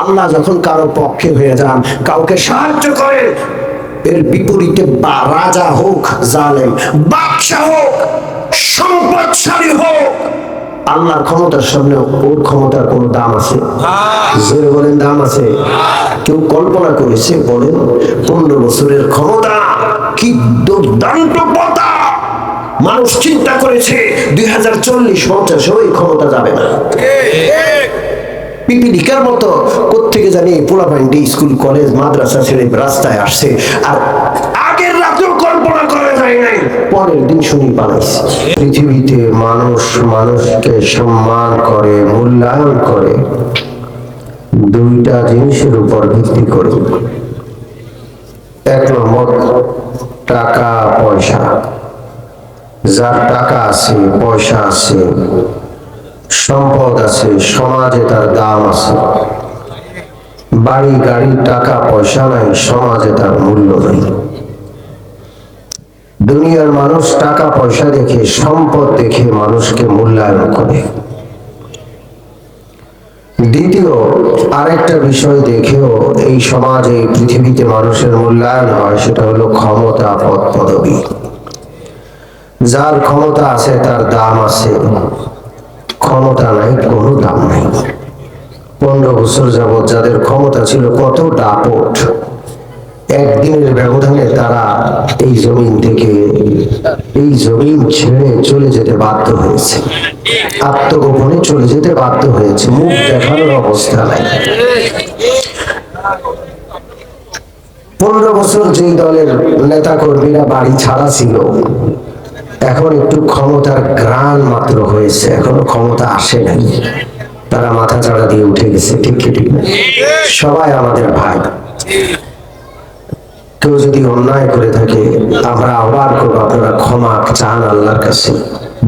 আল্লাহ যখন কারো পক্ষে হয়ে যান, কাউকে সাহায্য করেন, এর বিপরীতে বা রাজা হোক জালেম, বাদশা হোক, সম্পদশালী হোক, আল্লাহর ক্ষমতার সামনে ওর ক্ষমতার কোনো দাম আছে? জোরে বলেন, দাম আছে? কেউ কল্পনা করেছে বলেন 15 বছরের ক্ষমতা কি দুর্দান্ত পথা? মানুষ চিন্তা করেছে 2040-50 ওই ক্ষমতা যাবে না। পিপিলিকার মতো কোত্থেকে জানি পোলাপাইন্ডি স্কুল কলেজ মাদ্রাসা ছেড়ে রাস্তায় আসছে, আর আগের রাতেও কল্পনা করা যায় নাই, পরের দিন শুনি পালাইছে। পৃথিবীতে মানুষ মানুষকে সম্মান করে, মূল্যায়ন করে দুইটা জিনিসের উপর ভিত্তি করে। এক নম্বর টাকা পয়সা। যার টাকা আছে, পয়সা আছে, সম্পদ আছে, সমাজে তার দাম আছে। বাড়ি গাড়ি টাকা পয়সা নাই, সমাজে তার মূল্য নাই। দুনিয়ার মানুষ টাকা পয়সা দেখে, সম্পদ দেখে মানুষকে মূল্যায়ন করে। দ্বিতীয় আরেকটা বিষয় দেখেও এই সমাজে, পৃথিবীতে মানুষের মূল্যায়ন হয়, সেটা হলো ক্ষমতা, পদ পদবী। যার ক্ষমতা আছে তার দাম আছে, ক্ষমতা নাই কোনো দাম নাই। 15 বছর যাবৎ যাদের ক্ষমতা ছিল কত দাপট, একদিনের ব্যবধানে তারা এই জমিন থেকে, এই জমিন ছেড়ে চলে যেতে বাধ্য হয়েছে, আত্মগোপনে চলে যেতে বাধ্য হয়েছে, মুখ দেখানোর অবস্থা নাই। 15 বছর যেই দলের নেতা কর্মীরা বাড়ি ছাড়া ছিল, এখন একটু ক্ষমতার গ্রাণ মাত্র হয়েছে, এখনো ক্ষমতা আসে নাই, তারা মাথা চাড়া দিয়ে উঠে গেছে। ঠিক ঠিক না? সবাই আমাদের ভাই। কেউ যদি অন্যায় করে থাকে, আমরা আহ্বান করবো আপনারা ক্ষমা চান আল্লাহর কাছে।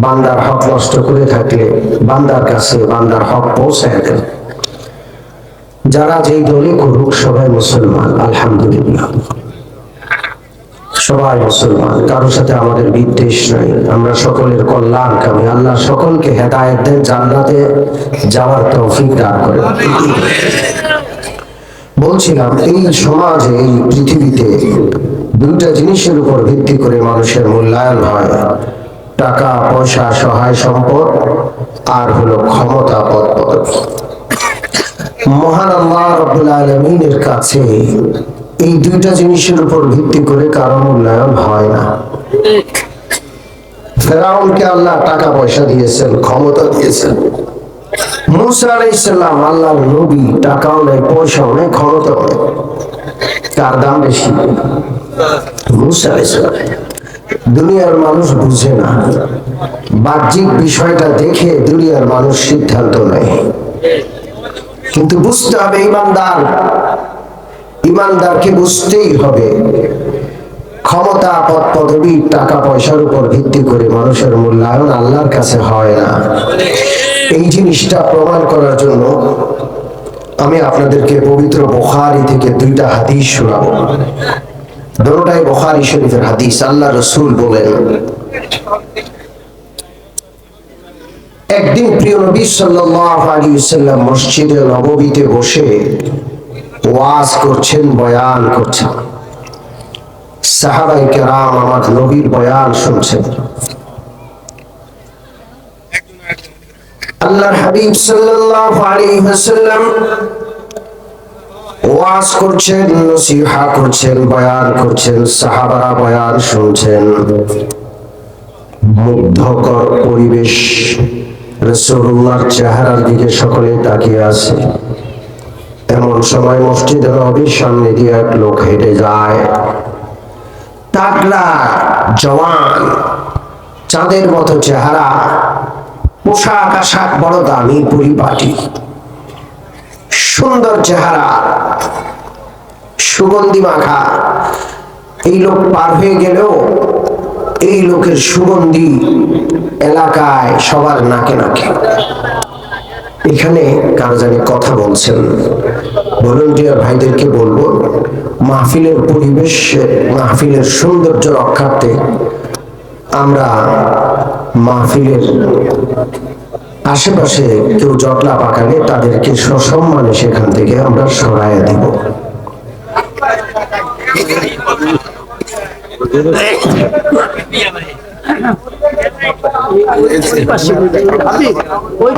বান্দার হক নষ্ট করে থাকলে বান্দার কাছে বান্দার হক পৌঁছায় দেন। যারা যেই দলে করুক সবাই মুসলমান, আলহামদুলিল্লাহ, সবাই মুসলমান, কারোর সাথে আমাদের বিদ্বেষ নাই, আমরা সকলের কল্যাণকামী। আল্লাহ সকলকে হেদায়েত দেন, জান্নাতে যাওয়ার তৌফিক দান করেন। বলছিলাম এই সমাজে, এই পৃথিবীতে দুইটা জিনিসের উপর ভিত্তি করে মানুষের মূল্যায়ন হয়, টাকা পয়সা, সহায় সম্পদ, আর হলো ক্ষমতা, পদ পদবী। মহান আল্লাহ রাব্বুল আলামিনের কাছে এই দুইটা জিনিসের উপর ভিত্তি করে কারো মূল্যায়ন হয় না। ফেরাউনকে আল্লাহ টাকা পয়সা দিয়েছেন, ক্ষমতা দিয়েছেন। মুসা আলাইহিস সালাম আল্লাহর নবী, টাকাও নেই, পয়সাও নেই, ক্ষমতাও নেই, কার দাম বেশি? মুসা আলাইহিস সালাম। দুনিয়ার মানুষ বুঝে না, বাহ্যিক বিষয়টা দেখে দুনিয়ার মানুষ সিদ্ধান্ত নেয়, কিন্তু বুঝতে হবে ইমানদার, ইমানদারকে বুঝতেই হবে ক্ষমতা, পদ পদবী, টাকা পয়সার উপর ভিত্তি করে মানুষের মূল্যায়ন আল্লাহর কাছে হয় না। এই জিনিসটা প্রমাণ করার জন্য আমি আপনাদেরকে পবিত্র বুখারী থেকে দুইটা হাদিস শোনাবো। দুটোটাই বুখারী শরীফের হাদিস। আল্লাহ রাসূল বলেন, একদিন প্রিয় নবী সাল্লাল্লাহু আলাইহি ওয়াসাল্লাম মসজিদে নববীতে বসে ওয়াজ করছেন, বয়ান করছেন। সাহাবায়ে কেরাম আমার নবীর বয়ান শুনছেন। আল্লাহর হাবিব সাল্লাল্লাহু আলাইহি ওয়াসাল্লাম ওয়াজ করছেন, নসিহত করছেন, বয়ান করছেন, সাহাবারা বয়ান শুনছেন। মুগ্ধকর পরিবেশ, রাসূলুল্লাহর চেহারার দিকে সকলে তাকিয়ে আছে। এমন সময় মসজিদে নববীর সামনে দিয়ে এক লোক হেঁটে যায়, তাগড়া জওয়ান, চাঁদের মতো চেহারা, পোশাক আশাক বড় দামি পরিপাটি, সুন্দর চেহারা, সুগন্ধি মাখা। এই লোক পার হয়ে গেলেও এই লোকের সুগন্ধি এলাকায় সবার নাকে নাকে। এখানে কারো জানি কথা বলছেন, ভলান্টিয়ার ভাইদেরকে বলবো, মাহফিলের পরিবেশ, মাহফিলের সৌন্দর্য রক্ষার্থে আমরা মাহফিলের আশেপাশে কেউ জটলা পাকালে তাদেরকে সসম্মানে সেখান থেকে আমরা সরাইয়া দিব।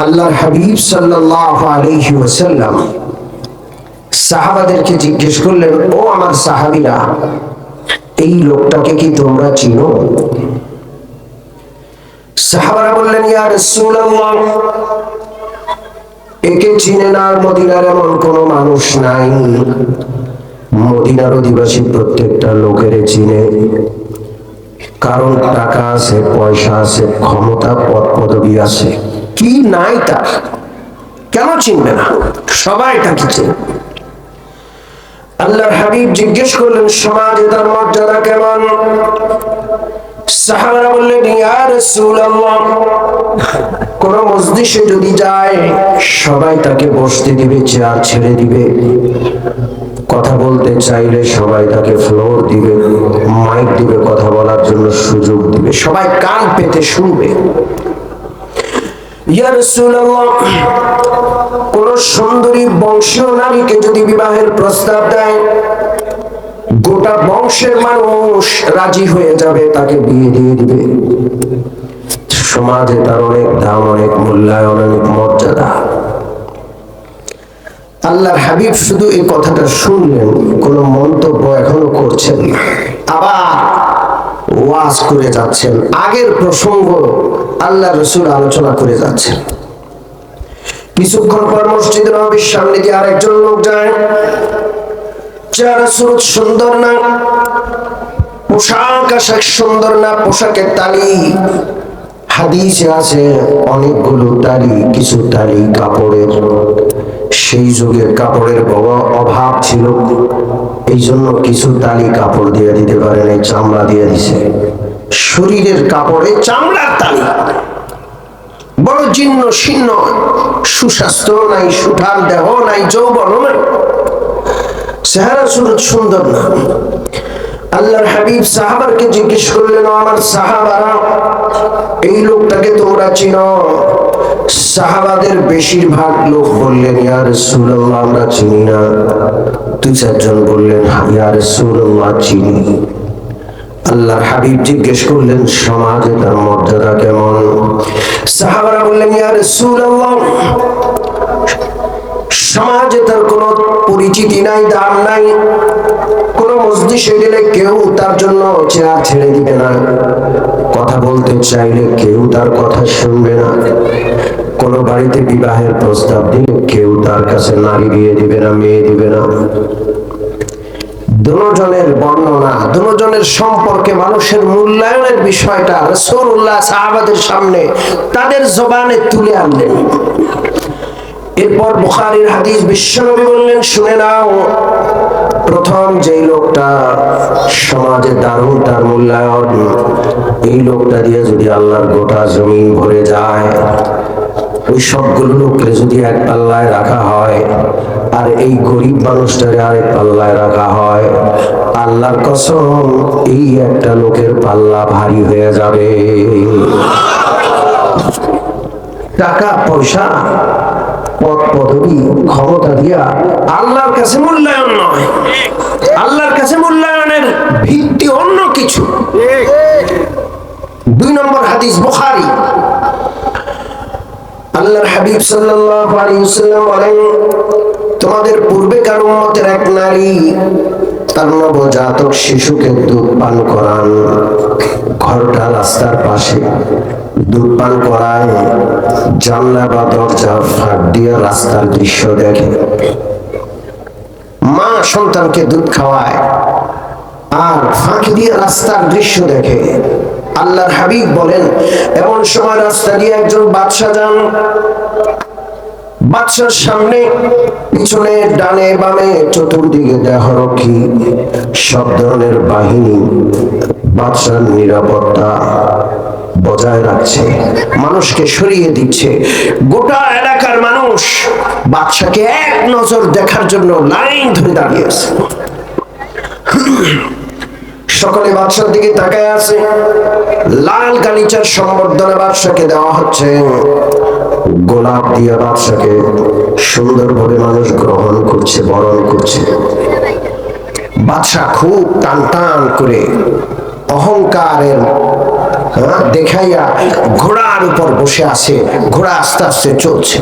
আল্লাহর হাবিব সাল্লাল্লাহু আলাইহি ওয়াসাল্লাম সাহাবাদেরকে জিজ্ঞেস করলেন, ও আমার সাহাবীরা, এই লোকটাকে কি তোমরা চিনো? সাহাবারা বললেন, ইয়া রাসূলুল্লাহ, একে চিনে না মদিনার এমন কোন মানুষ নাই। মদিনার অধিবাসী প্রত্যেকটা লোকের চিনে, কারণ টাকা আছে, পয়সা আছে, ক্ষমতা, পদ পদবি আছে। কি নাই তার? কেন চিনবে না? সবাই তাকে চিনে। আল্লাহর হাবিব জিজ্ঞেস করলেন, সমাজে তার মর্যাদা কেমন? সাহাবারা বললেন, ইয়া রাসূলুল্লাহ, কোন মজলিসে যদি যায় সবাই তাকে বসতে দিবে, চেয়ার ছেড়ে দিবে। কথা বলতে চাইলে সবাই তাকে ফ্লোর দিবে, মাইক দিবে, কথা বলার জন্য সুযোগ দিবে, সবাই কান পেতে শুনবে। ইয়া রাসূলুল্লাহ, কোন সুন্দরী বংশীয় নারীকে যদি বিবাহের প্রস্তাব দেয়, গোটা বংশের মানুষ রাজি হয়ে যাবে, তাকে বিয়ে দিয়ে দিবে। সমাজে তার অনেক দাম, অনেক মূল্যায়ন, অনেক মর্যাদা। আল্লাহর হাবিব শুধু এই কথাটা শুনলেন, কোনো মন্তব্য এখনো করছেন না, আবার ওয়াজ করে যাচ্ছেন। আগের প্রসঙ্গ আল্লাহ রাসূল আলোচনা করে যাচ্ছেন। কিছুক্ষণ পর মসজিদ নববীর সামনে দিয়ে আরেকজন লোক যায়। চেহারা সুরত সুন্দর না, পোশাক আশাক সুন্দর না, পোশাকের তালি। হাদিসে আছে অনেকগুলো তালি, কিছু তালি কাপড়ের। সেই যুগে কাপড়ের বড় অভাব ছিল, এই জন্য কিছু তালি কাপড় দিয়ে দিতে পারে নাই, চামড়া দিয়ে দিছে। শরীরের কাপড়ে চামড়ার তালি, বড় জীর্ণ শীর্ণ, সুস্বাস্থ্য নাই, সুঠাম দেহ নাই, যৌবন নাই, চেহারা সুরত সুন্দর না। আল্লাহর হাবিব সাহাবারকে জিজ্ঞেস করলেন, আমার সাহাবারা, এই লোকটাকে তোমরা চিনো? সাহাবাদের বেশিরভাগ লোক বললেন, ইয়া রাসূলুল্লাহ, আমরা চিনি না। দুই চারজন বললেন, ইয়া রাসূলুল্লাহ, চিনি। আল্লাহর হাবিব জিজ্ঞেস করলেন, সমাজে তার মর্যাদা কেমন? সাহাবারা বললেন, ইয়া রাসূলুল্লাহ, সমাজে তার কোনো পরিচিতি নাই, দাম নাই। কোন মজলিসে গেলে কেউ তার জন্য চেয়ার ছেড়ে দিবে না, কথা বলতে চাইলে কেউ তার কথা শুনবে না। কোন বাড়িতে বিবাহের প্রস্তাব দিলে কেউ তার কাছে নারী বিয়ে দিবে না, মেয়ে দিবে না। দুজনের বর্ণনা, দুজনের সম্পর্কে মানুষের মূল্যায়নের বিষয়টা রাসূলুল্লাহ সাহাবাদের সামনে তাদের জবানে তুলে আনলেন। এরপর বুখারীর হাদিস, বিশ্বনবী বললেন, শুনে নাও, প্রথম যেই লোকটা সমাজে দারুণ তার মূল্যায়ন, এই লোকটা দিয়ে যদি আল্লাহর গোটা জমিন ভরে যায়, ওই সবগুলো লোককে যদি এক পাল্লায় রাখা হয়, আর এই গরিব মানুষটাকে আরেক পাল্লায় রাখা হয়, আল্লাহর কসম, এই একটা লোকের পাল্লা ভারী হয়ে যাবে। টাকা পয়সা, পদ পদবি, ক্ষমতা দিয়া আল্লাহর কাছে মূল্যায়ন নয়। আল্লাহর কাছে মূল্যায়নের ভিত্তি অন্য কিছু। 2 নম্বর হাদিস, বুখারী। আল্লাহর হাবিব সাল্লাল্লাহু আলাইহি ওয়াসাল্লাম বলেন, তোমাদের পূর্বেকার উম্মতের এক নারী তার নবজাতক শিশুকে দুধ পান করান। ঘরটা রাস্তার পাশে, দুধ পান করায়, জানলা বা দরজা ফাঁক দিয়ে রাস্তার দৃশ্য দেখে। মা সন্তানকে দুধ খাওয়ায় আর ফাঁকি দিয়ে রাস্তার দৃশ্য দেখে। আল্লাহর হাবিব বলেন, এমন সময় রাস্তা দিয়ে একজন বাদশা যান। বাদশার সামনে, পিছনে, ডানে বামে, চতুর্দিকে দেহরক্ষী, সব ধরনের বাহিনী বাদশার নিরাপত্তা বজায় রাখছে, মানুষকে সরিয়ে দিচ্ছে। গোটা এলাকার মানুষ বাদশাকে এক নজর দেখার জন্য লাইন ধরে দাঁড়িয়ে আছে। সকলে বাদশার দিকে তাকায় আছে। লাল গালিচার সম্বর্ধনা বাদশাকে দেওয়া হচ্ছে। গোলাপ দিয়ে বাদশাকে সুন্দরভাবে মানুষ গ্রহণ করছে, বরণ করছে। বাদশা খুব টান টান করে অহংকারের দেখাইয়া ঘোড়ার উপর বসে আছে। ঘোড়া আস্তে আস্তে চলছে।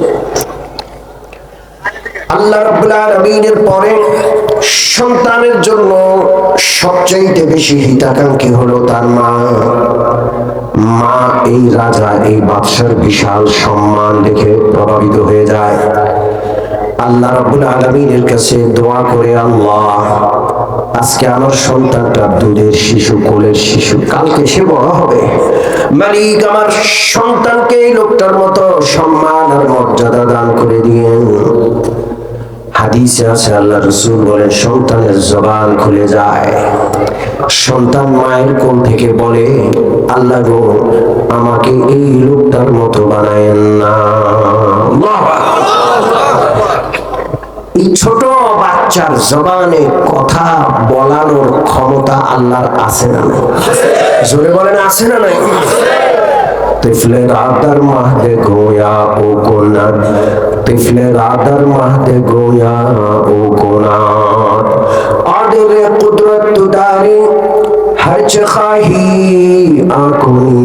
আল্লাহ রাব্বুল আলামিনের পরে সন্তানের জন্য সবচাইতে বেশি হিতাকাঙ্ক্ষী হলো তার মা। মা এই রাজা, এই বাদশার বিশাল সম্মান দেখে প্রভাবিত হয়ে যায়। আল্লাহ রাব্বুল আলামিনের কাছে দোয়া করে, আল্লাহ আজকে আমার সন্তানটা দুধের শিশু, কোলের শিশু, কালকে সে বড় হবে। মালিক আমার সন্তানকে এই লোকটার মতো সম্মান আর মর্যাদা দান করে দিয়েন। হাদিসে আছে আল্লাহ রাসূল বলেন, সন্তানের জবান খুলে যায়। সন্তান মায়ের কোল থেকে বলে, আল্লাহ গো আমাকে এই লোকটার মতো বানায়েন না। এই ছোট বাচ্চার জবানে কথা বলানোর ক্ষমতা আল্লাহর আছে না নাই? জোরে বলেন, আছে না নাই? तिफले रादर महदे गोया ओ कोनार, तिफले रादर महदे गोया ओ कोनार। आदिले कुदरत तुदारी हर चखाही आकुनी,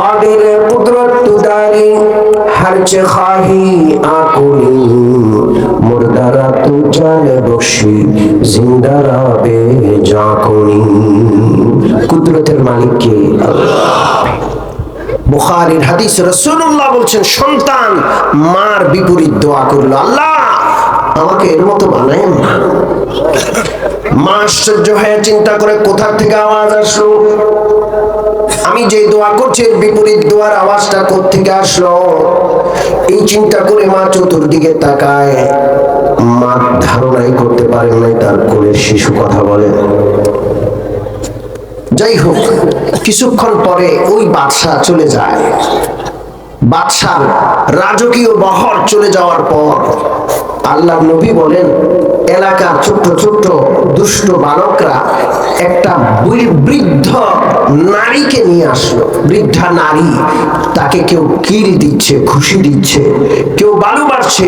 आदिले कुदरत तुदारी हर चखाही आकुनी। मुर्दारा तू जाने बख्शी जिंदारा बे जाकुनी। कुदरतेर मालिक के अल्लाह। বুখারীর হাদিস, রাসূলুল্লাহ বলছেন, সন্তান মার বিপরীত দোয়া করলো, আল্লাহ আমাকে এর মতো বানায়েন না। মা আশ্চর্য হয়ে চিন্তা করে কোথা থেকে আওয়াজ আসলো। আমি যে দোয়া করছি এর বিপরীত দোয়ার আওয়াজটা কোথা থেকে আসলো। এই চিন্তা করে মা চতুর্দিকে তাকায়। মা ধারণাই করতে পারেন নাই তার কোলের শিশু কথা বলে। যাই হোক, কিছুক্ষণ পরে ওই বাদশা চলে যায়। বাদশার রাজকীয় বহর চলে যাওয়ার পর আল্লাহর নবী বলেন, এলাকার ছোট্ট ছোট্ট দুষ্ট বালকরা একটা বৃদ্ধ নারীকে নিয়ে আসলো। বৃদ্ধা নারী, তাকে কেউ কিল দিচ্ছে, খুশি দিচ্ছে, কেউ বালু মারছে।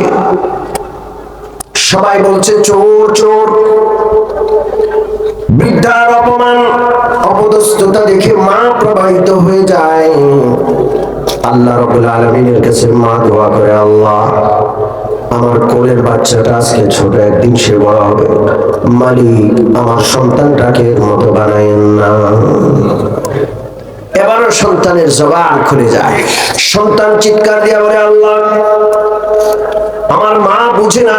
সবাই বলছে চোর চোর। বৃদ্ধার অপমান, অপদস্থতা দেখে মা প্রবাহিত হয়ে যায়। আল্লাহ রাব্বুল আলামিনের কাছে মা দোয়া করে, আল্লাহ আমার কোলের বাচ্চাটা আজকে ছোট, একদিন সে বড় হবে। মালিক আমার সন্তানটাকে এর মতো বানায়েন না। এবারও সন্তানের জবান খুলে যায়। সন্তান চিৎকার দিয়ে বলে, আল্লাহ আমার মা বুঝে না,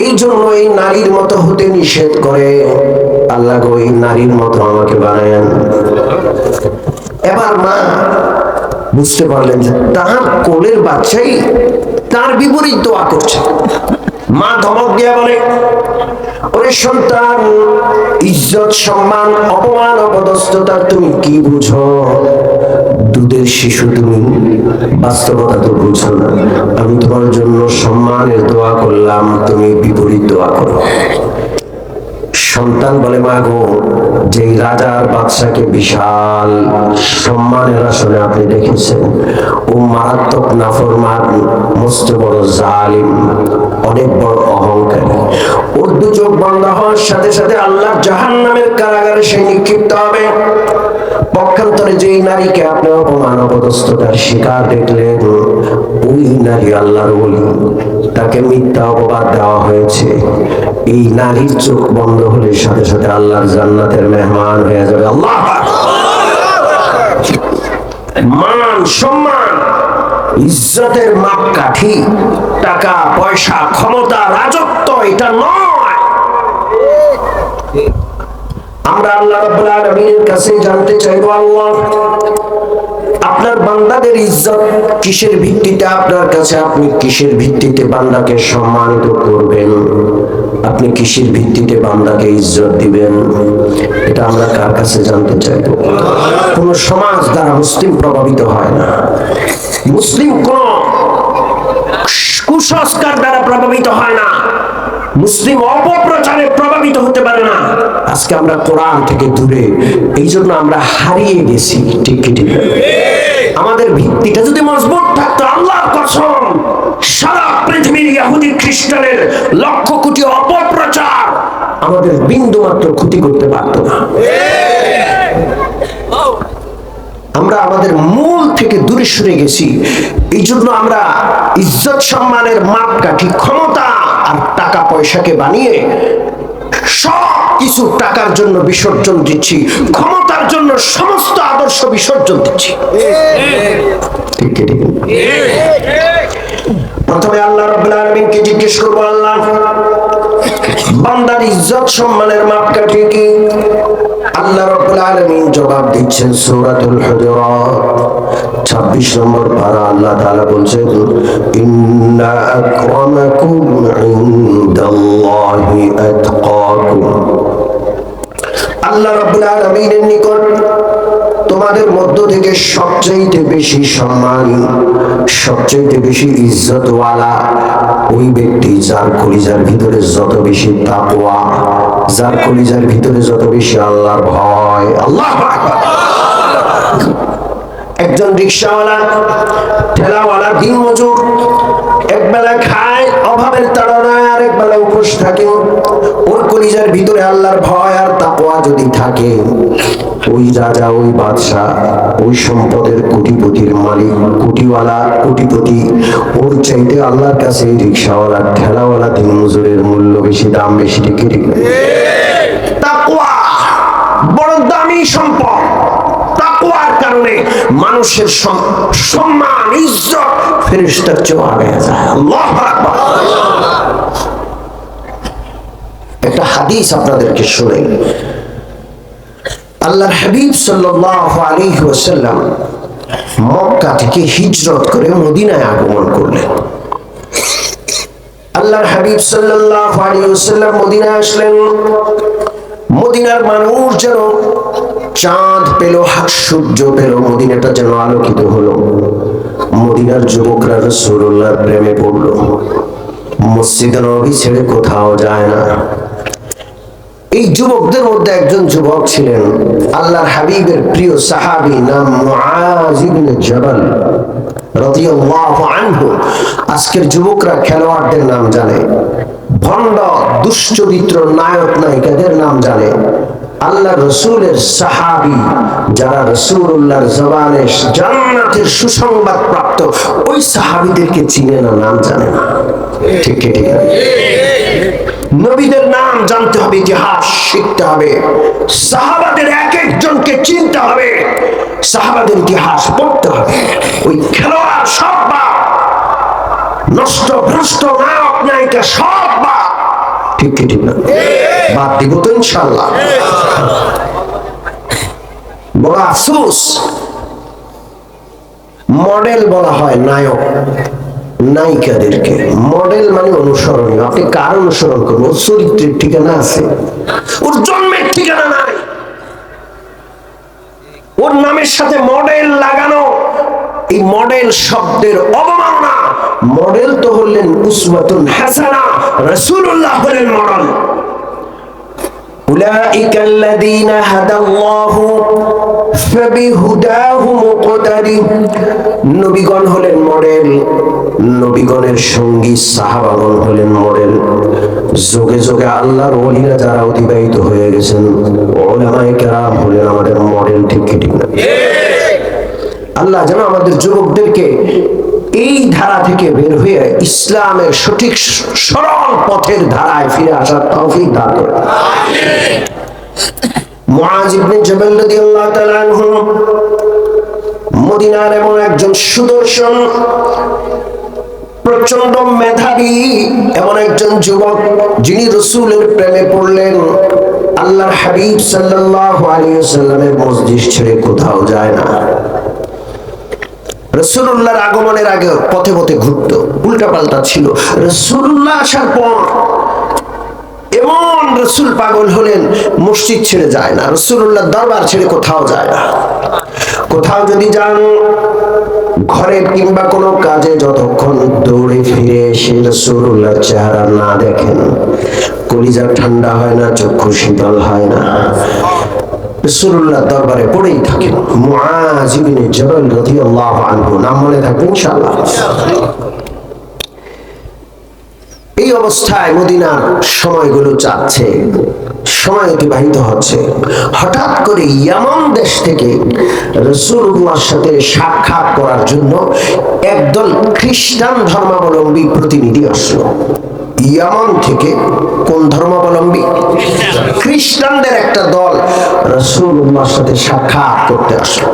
এই জন্য এই নারীর মতো হতে নিষেধ করে। আল্লাহ গো এই নারীর মতো আমাকে বানায়েন। এবার মা বুঝতে পারলেন যে তার কোলের বাচ্চাই তার বিপরীত দোয়া করছে। মা ধমক দিয়ে বলে, ওরে সন্তান, ইজ্জত সম্মান অপমান অপদস্থতা তুমি কি বুঝো? দুধের শিশু তুমি, বাস্তবতা তো বুঝো না। আমি তোমার জন্য সম্মানের দোয়া করলাম, তুমি বিপরীত দোয়া করো। সন্তান বলে, মা গো যেই রাজার বাদশাকে বিশাল সম্মানের আসনে আপনি দেখেছেন, ও মারাত্মক নাফরমান, মস্ত বড় জালিম, অনেক বড় অহংকারী। ওর দু চোখ বন্ধ হওয়ার সাথে সাথে আল্লাহর জাহান্নামের কারাগারে সে নিক্ষিপ্ত হবে। পক্ষান্তরে যেই নারীকে আপনি অপমান অপদস্থতার শিকার দেখলেন, ওই নারী আল্লাহর ওলি, তাকে মিথ্যা অপবাদ দেওয়া হয়েছে। এই নারীর চোখ বন্ধ হলে সাথে সাথে আল্লাহর জান্নাতের মেহমান হয়ে যাবে। আল্লাহ মান সম্মান ইজ্জতের মাপকাঠি টাকা পয়সা ক্ষমতা রাজত্ব এটা নয়। আমরা আল্লাহ রাব্বুল আলামিনের কাছে জানতে চাইবো, আল্লাহ আপনার বান্দাদের ইজ্জত কিসের ভিত্তিতে আপনার কাছে, আপনি কিসের ভিত্তিতে বান্দাকে সম্মানিত করবেন, আপনি কিসের ভিত্তিতে বান্দাকে ইজ্জত দিবেন, এটা আমরা কার কাছে জানতে চাইবো? কোন সমাজ দ্বারা মুসলিম প্রভাবিত হয় না। মুসলিম কোন কুসংস্কার দ্বারা প্রভাবিত হয় না। মুসলিম অপপ্রচারে প্রভাবিত হতে পারে না। আজকে আমরা কোরআন থেকে দূরে, এই জন্য আমরা হারিয়ে গেছি। ঠিক কি ঠিক? আমাদের ভিত্তিটা যদি মজবুত থাকতো, আল্লাহর কসম, সারা পৃথিবীর ইহুদি খ্রিস্টানের লক্ষ কোটি অপপ্রচার আমাদের বিন্দু মাত্র ক্ষতি করতে পারত না। আমরা আমাদের মূল থেকে দূরে সরে গেছি। এই জন্য আমরা ইজ্জত সম্মানের মাপকাঠি ক্ষমতা আর টাকা পয়সাকে বানিয়ে সব কিছু টাকার জন্য বিসর্জন দিচ্ছি, ক্ষমতার জন্য সমস্ত আদর্শ বিসর্জন দিচ্ছি। ঠিক ঠিক। প্রথমে আল্লাহ রাব্বুল আলামিনকে জিজ্ঞেস করব, আল্লাহ বান্দার ইজ্জত সম্মানের মাপকাঠি কি? আল্লাহ রাব্বুল আলামিন জবাব দিচ্ছেন সূরাতুল হুজুরাত 26 নম্বর পারা। আল্লাহ তাআলা বলছেন, ইন্না আকরামাকুম ইনদাল্লাহি আতকাকুম। আল্লাহ রাব্বুল আলামিনের নিকট তোমাদের মধ্য থেকে সবচেয়ে বেশি সম্মানী, সবচেয়ে বেশি ইজ্জতওয়ালা ওই ব্যক্তি যার কলিজার ভিতরে যত বেশি তাকওয়া, যার কলিজার ভিতরে যত বেশি আল্লাহর ভয়। আল্লাহু আকবার। একজন রিকশাওয়ালা, ঠেলাওয়ালা, দিনমজুর একবেলা খায় অভাবের তাড়নায়, আর একবেলা উপোস থাকে। ওর কলিজার ভিতরে আল্লাহর ভয় আর তাকওয়া যদি থাকে, ওই রাজা, ওই বাদশাহ, ওই সম্পদের কোটিপতির মালিক, কোটিওয়ালা, কোটিপতি, ওর চাইতে আল্লাহর কাছে রিকশাওয়ালা, ঠেলাওয়ালা, দিনমজুরের মূল্য বেশি, দাম বেশি। ঠিক ঠিক। তাকওয়া বড় দামি সম্পদ। তাকওয়ার কারণে মানুষের সম্মান, ইজ্জত ফেরেশতার চেয়ে আগে যায়। আল্লাহু আকবার। একটা হাদিস আপনাদেরকে শোনাই। আল্লাহর হাবিব সাল্লাল্লাহু আলাইহি ওয়াসাল্লাম মক্কা থেকে হিজরত করে মদিনায় আগমন করলেন। আল্লাহর হাবিব সাল্লাল্লাহু আলাইহি ওয়াসাল্লাম মদিনায় আসলেন। মদিনার মানুষ যেন চাঁদ পেল, সূর্য পেল, মদিনাটা যেন আলোকিত হলো। মদিনার যুবকরা রাসূলুল্লাহর প্রেমে পড়লো। মসজিদে নববী ছেড়ে কোথাও যায় না। এই যুবকদের মধ্যে একজন যুবক ছিলেন আল্লাহর হাবিবের প্রিয় সাহাবী, নাম মুআজ ইবনে জাবাল রাদিয়াল্লাহু আনহু। আজকের যুবকরা খেলোয়াড়দের নাম জানে, ভণ্ড দুশ্চরিত্র নায়ক নায়িকাদের নাম জানে। আল্লাহ রসুলের সাহাবী যারা রাসূলুল্লাহর জবানে জান্নাতের সুসংবাদ প্রাপ্ত, ওই সাহাবীদেরকে চিনে না, নাম জানে না। ঠিক ঠিক। নবীদের নাম জানতে হবে, ইতিহাস শিখতে হবে, সাহাবাদের এক একজনকে চিনতে হবে, সাহাবাদের ইতিহাস পড়তে হবে। ওই খেলোয়াড় সব বাপ, নষ্ট ভ্রষ্ট নায়ক নায়িকা সব বাপ। ঠিক ঠিক না? বাদ দিব তো ইনশাআল্লাহ। বড় আফসোস, মডেল বলা হয় নায়ক নায়িকাদেরকে। মডেল মানে অনুসরণীয়। আপনি কার অনুসরণ করবেন? ওর চরিত্রের ঠিকানা আছে, ওর জন্মের ঠিকানা নাই। ওর নামের সাথে মডেল লাগানো, এই মডেল শব্দের অবমাননা। মডেল তো হলেন উসওয়াতুন হাসানা, রাসূলুল্লাহ হলেন মডেল। উলাইকা আল্লাযীনা হাদাল্লাহু ফাবিহুদাহু মুকতাদি। নবীগণ হলেন মডেল, নবীগণের সঙ্গী সাহাবাগণ হলেন মডেল। যোগে যোগে আল্লাহর ওলিরা যারা অতিবাহিত হয়ে গেছেন, উলামায়ে কেরাম হলেন আমাদের মডেল। ঠিক ঠিক না? আল্লাহ যেন আমাদের যুবকদেরকে এই ধারা থেকে বের হয়ে ইসলামের সঠিক সরল পথের ধারায় ফিরে আসার তৌফিক দান করেন। মুআজ ইবনে জাবাল রাদিয়াল্লাহু তাআলা আনহু মদিনার এমন একজন সুদর্শন, প্রচন্ড মেধাবী এমন একজন যুবক, যিনি রাসূলের প্রেমে পড়লেন। আল্লাহর হাবিব সাল্লাল্লাহু আলাইহি ওয়াসাল্লামের মজলিস ছেড়ে কোথাও যায় না। রাসূলুল্লাহর আগমনের আগে পথে পথে ঘুরতো, উল্টাপাল্টা ছিল। রাসূলুল্লাহ আসার পর এমন রাসূল পাগল হলেন, মসজিদ ছেড়ে যায় না, রাসূলুল্লাহ দরবার ছেড়ে কোথাও যায় না। কোথাও যদি যান, ঘরে কিংবা কোনো কাজে যতক্ষণ দৌড়ে ফিরে এসে রাসূলুল্লাহর চেহারা না দেখেন, কলিজা ঠান্ডা হয় না, চক্ষু শীতল হয় না। রাসূলুল্লাহ দরবারে পড়েই থাকেন। মুআজ ইবনে জাবাল রাদিয়াল্লাহু আনহু, নাম মনে থাকবে ইনশাআল্লাহ। এই অবস্থায় মদিনার সময়গুলো যাচ্ছে, সময় অতিবাহিত হচ্ছে। হঠাৎ করে ইয়ামান দেশ থেকে রাসূলুল্লাহর সাথে সাক্ষাৎ করার জন্য একদল খ্রিস্টান ধর্মাবলম্বী প্রতিনিধি আসলো। ইয়ামান থেকে কোন ধর্মাবলম্বী? খ্রিস্টানদের একটা দল রাসূলুল্লাহর সাথে সাক্ষাৎ করতে আসলো।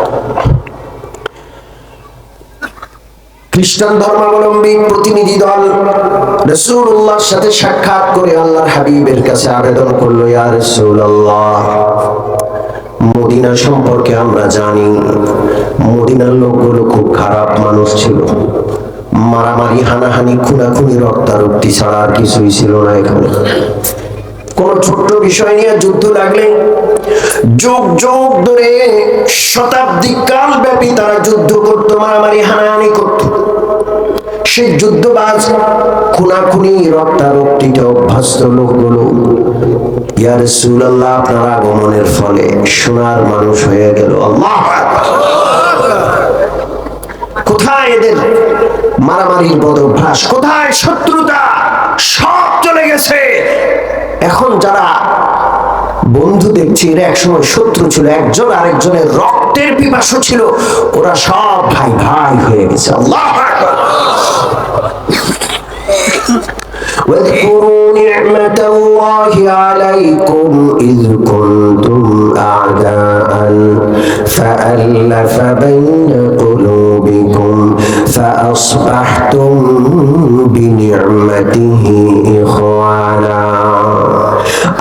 খ্রিস্টান ধর্মাবলম্বী প্রতিনিধি দল রাসূলুল্লাহর সাথে সাক্ষাৎ করে আল্লাহর হাবিবের কাছে আবেদন করলো, ইয়া রাসূলুল্লাহ, মদিনা সম্পর্কে আমরা জানি মদিনার লোকগুলো খুব খারাপ মানুষ ছিল। মারামারি, হানাহানি, খুনাখুনি, রক্তারক্তি ছাড়া আর কিছুই ছিল না। এখানে কোন ছোট্ট বিষয় নিয়ে যুদ্ধ লাগলে যুগ যুগ ধরে শতাব্দী কাল ব্যাপী তারা যুদ্ধ করত, মারামারি, হানাহানি করত। সেই যুদ্ধবাজ, খুনাখুনি, রক্তারক্তিতে অভ্যস্ত লোকগুলো ইয়া রাসূলুল্লাহ আপনার আগমনের ফলে সোনার মানুষ হয়ে গেল। আল্লাহু আকবার। কোথায় এদের মারামারির বদভ্যাস, কোথায় শত্রুতা, সব চলে গেছে। এখন যারা বন্ধু দেখছি এরা একসময় শত্রু ছিল, একজন আরেকজনের রক্তের পিপাসু ছিল, ওরা সব ভাই ভাই হয়ে গেছে। আল্লাহু আকবার। واذكروا نعمة الله عليكم إذ كنتم أعداء فألف بين قلوبكم فأصبحتم بنعمته إخوانا।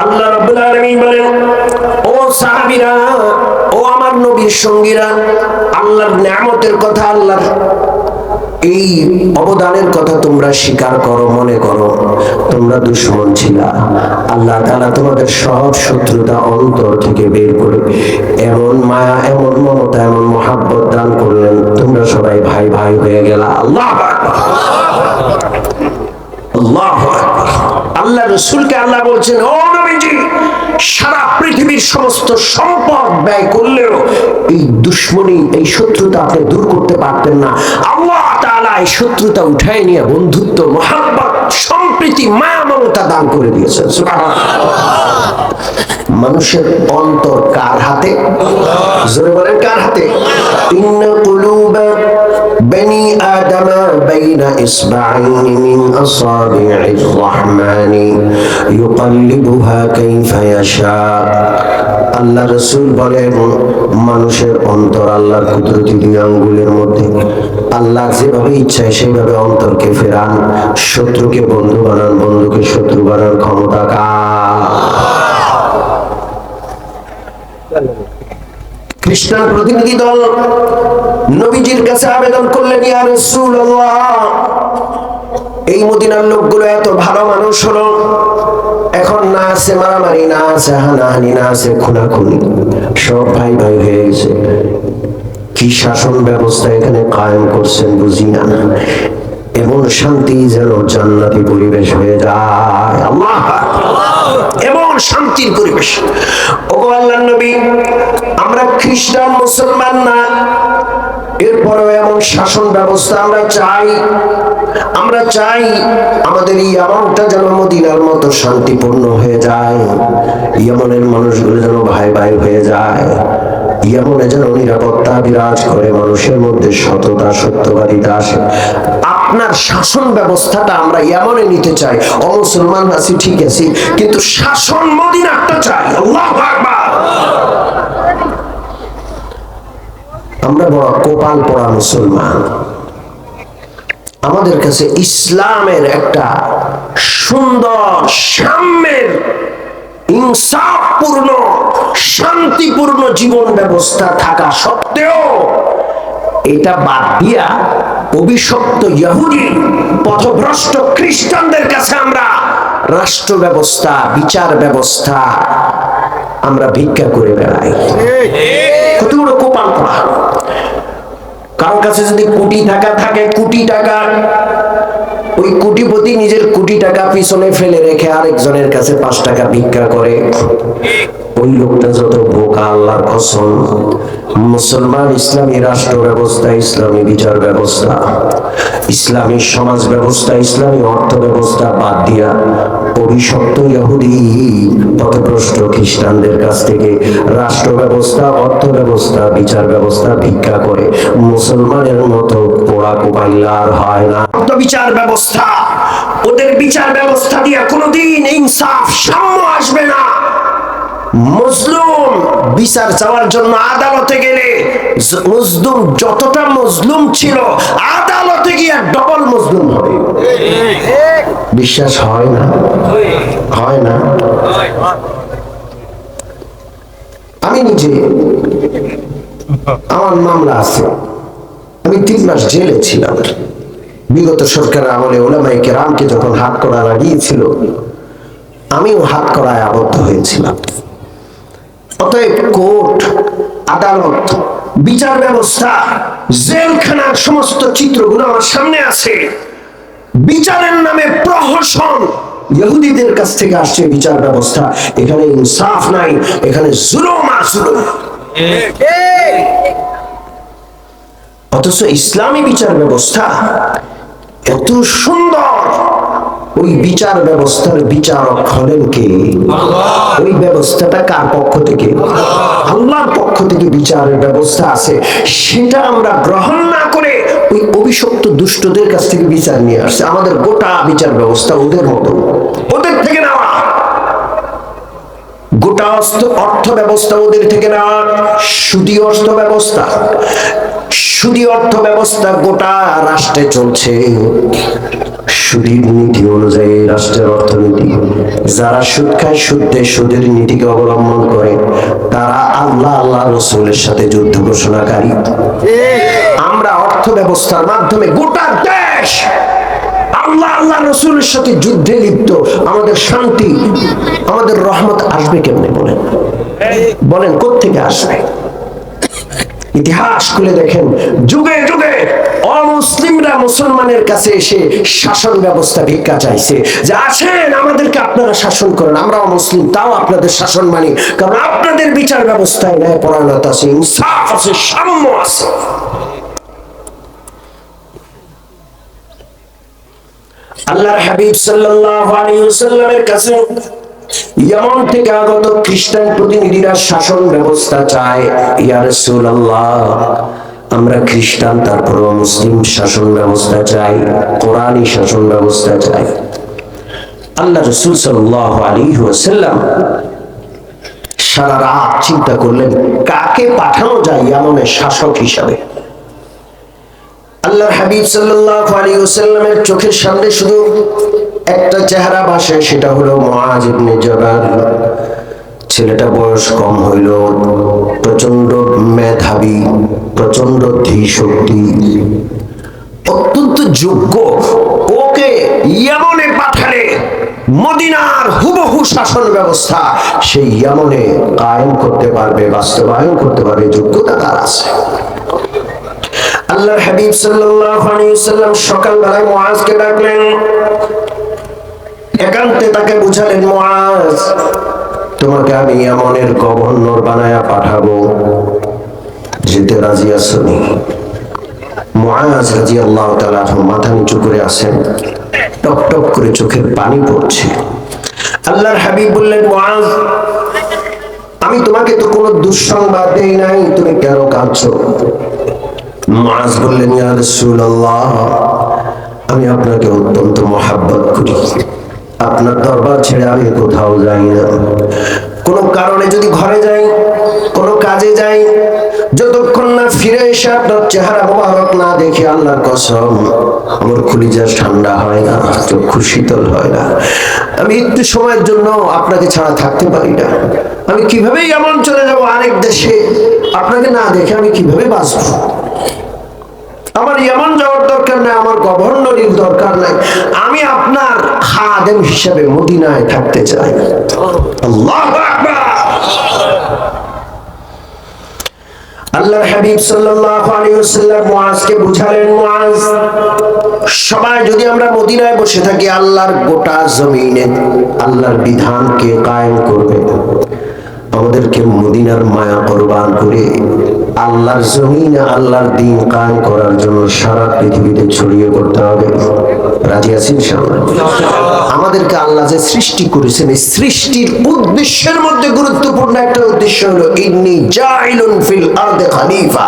আল্লাহ রাব্বুল আলামিন বলেন, ও সাহাবীরা, ও আমার নবীর সঙ্গীরা, আল্লাহর নিয়ামতের কথা, আল্লাহর এই অবদানের কথা তোমরা স্বীকার করো, মনে করো তোমরা দুশমন ছিলা। আল্লাহ তাআলা তোমাদের সব শত্রুতা অন্তর থেকে বের করে এমন মায়া, এমন মমতা, এমন মহাব্বত দান করলেন, তোমরা সবাই ভাই ভাই হয়ে গেলা। আল্লাহু আকবার, আল্লাহু আকবার। আল্লাহ রাসূলকে আল্লাহ বলছেন, ও নবীজি, সারা পৃথিবীর সমস্ত সম্পদ ব্যয় করলেও এই দুশমনী, এই শত্রুতা আপনি দূর করতে পারতেন না। আল্লাহ তাআলা এই শত্রুতা উঠায় নিয়ে বন্ধুত্ব, মহব্বত, সম্প্রীতি, মায়া, মমতা দান করে দিয়েছেন। সুবহানাল্লাহ। মানুষের অন্তর কার হাতে? জোরে বলেন, কার হাতে? ইন্না কুলুবা বনি আদম বাইনা ইসবাঈন মিন আসাবি'ir রহমানি ইউকাল্লিবুহা কাইফা ইয়াশা। আল্লাহ রাসূল বলেন, মানুষের অন্তর আল্লাহর কুদরতি দুই আঙ্গুলের মধ্যে। আল্লাহ যেভাবে ইচ্ছা সেইভাবে অন্তরকে ফেরান। শত্রুকে বন্ধু বানান, বন্ধুকে শত্রু বানান ক্ষমতা কার? খ্রিস্টান প্রতিনিধি দল নবীজির কাছে আবেদন করলেন, ইয়া রাসূলুল্লাহ, এই মদিনার লোকগুলো এত ভালো মানুষ হলো, এখন না আছে মারামারি, না আছে হানাহানি, না আছে খুনাখুনি, সব ভাই ভাই হয়ে গেছে। কি শাসন ব্যবস্থা এখানে কায়েম করছেন বুঝি না। এমন শান্তি যেন জান্নাতি পরিবেশ হয়ে যায়। আল্লাহ, এমন শান্তির পরিবেশ। ও আল্লাহর নবী, আমরা খ্রিস্টান মুসলমান না, এরপরেও এমন শাসন ব্যবস্থা আমরা চাই। আমরা চাই আমাদের এই ইয়ামানটা যেন মদিনার মতো শান্তিপূর্ণ হয়ে যায়, ইয়ামানের মানুষগুলো যেন ভাই ভাই হয়ে যায়, ইয়ামানে যেন নিরাপত্তা বিরাজ করে, মানুষের মধ্যে সততা, সত্যবাদিতা আসে। আপনার শাসন ব্যবস্থাটা আমরা ইয়ামানে নিতে চাই। অমুসলমান আছি ঠিক আছে, কিন্তু শাসন মদিনাটা চাই। আল্লাহু আকবার। আমরা বড় কপাল পড়া মুসলমান। আমাদের কাছে ইসলামের একটা সুন্দর, সাম্যের, ইনসাফপূর্ণ, শান্তিপূর্ণ জীবন ব্যবস্থা থাকা সত্ত্বেও এটা বাদ দিয়া অভিশপ্ত ইহুদি, পথভ্রষ্ট খ্রিস্টানদের কাছে আমরা রাষ্ট্র ব্যবস্থা, বিচার ব্যবস্থা আমরা ভিক্ষা করে বেড়াই। কত বড় কপাল পড়া। কারোর কাছে যদি কোটি টাকা থাকে, কোটি টাকা ওই কোটিপতি নিজের কোটি টাকা পিছনে ফেলে রেখে আরেকজনের কাছে 5 টাকা ভিক্ষা করে, ওই লোকটা যত বোকা আল্লাহর কসম। মুসলমান ইসলামী রাষ্ট্র ব্যবস্থা, ইসলামী বিচার ব্যবস্থা, ইসলামী সমাজ ব্যবস্থা, ইসলামী অর্থ ব্যবস্থা বাদ দিয়া অভিশপ্ত ইহুদি পথভ্রষ্ট খ্রিস্টানদের কাছ থেকে রাষ্ট্র ব্যবস্থা, অর্থ ব্যবস্থা, বিচার ব্যবস্থা ভিক্ষা করে মুসলমানের মতো পোড়া কোপাইলার হয় না। বিচার ব্যবস্থা, ওদের বিচার ব্যবস্থা দিয়ে কোনোদিন ইনসাফ সাম্য আসবে না। মজলুম বিচার চাওয়ার জন্য আদালতে গেলে মজলুম যতটা মজলুম ছিল আদালতে গিয়ে ডবল মজলুম হবে। বিশ্বাস হয় না? হয় না? আমি নিজে, আমার মামলা আছে, আমি 3 মাস জেলে ছিলাম। বিগত সরকার আমলে উলামায়ে কেরামকে যখন হাত করা লাগিয়েছিল, আমিও হাত করায় আবদ্ধ হয়েছিলাম। অতএব কোর্ট, আদালত, বিচার ব্যবস্থা, জেলখানার সমস্ত চিত্রগুলো আমার সামনে আছে। বিচারের নামে প্রহসন ইহুদিদের কাছ থেকে আসছে বিচার ব্যবস্থা। এখানে ইনসাফ নাই, এখানে জুলুম আর জুলুম। অথচ ইসলামী বিচার ব্যবস্থা এত সুন্দর, ওই বিচার ব্যবস্থার বিচারক হলেন কে? ওই ব্যবস্থাটা কার পক্ষ থেকে? আল্লাহর পক্ষ থেকে বিচারের ব্যবস্থা আছে। সেটা আমরা গ্রহণ না করে ওই অভিশপ্ত দুষ্টদের কাছ থেকে বিচার নিয়ে আসছে। আমাদের গোটা বিচার ব্যবস্থা ওদের মতো, ওদের থেকে নেওয়া। গোটা অর্থ ব্যবস্থা ওদের থেকে নেওয়া। সুদী অর্থ ব্যবস্থা, সুদী অর্থ ব্যবস্থা গোটা রাষ্ট্রে চলছে সুদীর নীতি অনুযায়ী, রাষ্ট্রের অর্থনীতি। যারা সুদ খায়, সুদের নীতিকে অবলম্বন করে, তারা আল্লাহ, আল্লাহ রসুলের সাথে যুদ্ধ ঘোষণাকারী। আমরা অর্থ ব্যবস্থার মাধ্যমে গোটা দেশ আল্লাহ, আল্লাহ রসুলের সাথে যুদ্ধে লিপ্ত। আমাদের শান্তি, আমাদের রহমত আসবে কেমনে বলেন? বলেন কোত্থেকে আসবে? ইতিহাস খুলে দেখেন, যুগে যুগে অমুসলিমরা মুসলমানের কাছে এসে শাসন ব্যবস্থা ভিক্ষা চাইছে যে আসেন আমাদেরকে আপনারা শাসন করেন, আমরা অমুসলিম তাও আপনাদের শাসন মানি, কারণ আপনাদের বিচার ব্যবস্থায় ন্যায়পরায়ণতা আছে, ইনসাফ আছে, সাম্য আছে। আল্লাহর হাবিব সাল্লাল্লাহু আলাইহি ওয়াসাল্লামের কাছে ইয়ামান থেকে আগত খ্রিস্টান প্রতিনিধিরা শাসন ব্যবস্থা চায়। ইয়া রাসূলুল্লাহ, আমরা খ্রিস্টান, তারপর মুসলিম শাসন ব্যবস্থা চাই, কোরআনী শাসন ব্যবস্থা চাই। আল্লাহ রাসূল সাল্লাল্লাহু আলাইহি ওয়াসাল্লাম সারা রাত চিন্তা করলেন কাকে পাঠানো যায় ইয়ামানের শাসক হিসাবে। আল্লাহর হাবিব সাল্লাল্লাহু আলাইহি ওয়াসাল্লামের চোখের সামনে শুধু একটা চেহারা ভাসে, সেটা হলো মুআজ ইবনে জাবাল। ছেলেটা বয়স কম হইল, প্রচন্ড মেধাবী, প্রচন্ড ধীশক্তি, অত্যন্ত যোগ্য। ওকে ইয়ামনে পাঠালে মদিনার হুবহু শাসন ব্যবস্থা সেই ইয়ামনে কায়েম করতে পারবে, বাস্তবায়ন করতে পারবে, যোগ্যতা তার আছে। আল্লাহর হাবিব সাল্লাল্লাহু আলাইহি ওয়াসাল্লাম সকালবেলায় মুআজকে ডাকলেন, একান্তে তাকে বুঝালেন, মুআজ, তোমাকে আমি ইয়ামনের গভর্নর বানায়া পাঠাবো, যেতে রাজি আছো? মুআজ রাদিয়াল্লাহু তাআলা মাথা নিচু করে আছেন, টপ টপ করে চোখের পানি পড়ছে। আল্লাহর হাবিব বললেন, মুআজ, আমি তোমাকে তো কোনো দুঃসংবাদ দেই নাই, তুমি কেন কাঁদছো? মুআজ বললেন, ইয়া রাসূলুল্লাহ, আমি আপনাকে অত্যন্ত মহব্বত করি, আপনার দরবার ছেড়ে আমি কোথাও যাই না। কোনো কারণে যদি ঘরে যাই, কোনো কাজে যাই, যতক্ষণ না ফিরে এসে আপনার চেহারা মোবারক না দেখে আল্লাহর কসম আমার কলিজা ঠান্ডা হয় না, চক্ষু শীতল হয় না। আমি একটু সময়ের জন্য আপনাকে ছাড়া থাকতে পারি না। আমি কিভাবে এমন চলে যাব আরেক দেশে, আপনাকে না দেখে আমি কিভাবে বাঁচবো? আমার ইয়ামান যাওয়ার দরকার নাই, আমার গভর্নরের দরকার নাই, আমি আপনার খাদেম হিসেবে মদিনায় থাকতে চাই। আল্লাহু আকবার। আল্লাহর হাবিব সাল্লাল্লাহু আলাইহি ওয়াসাল্লাম মুআজকে বুঝালেন, মুআজ, সবাই যদি আমরা মদিনায় বসে থাকি, আল্লাহর গোটা জমিনে আল্লাহর বিধানকে কায়েম করবে, আমাদেরকে মদিনার মায়া কুরবান করে আল্লাহর জমিনে আল্লাহর দ্বীন কায়েম করার জন্য সারা পৃথিবীতে ছড়িয়ে পড়তে হবে। রাজি আছেন ইনশাআল্লাহ? আমাদেরকে আল্লাহ যে সৃষ্টি করেছেন, এই সৃষ্টির উদ্দেশ্যের মধ্যে গুরুত্বপূর্ণ একটা উদ্দেশ্য হলো ইন্নী জাইলুন ফিল আরদি খলিফা।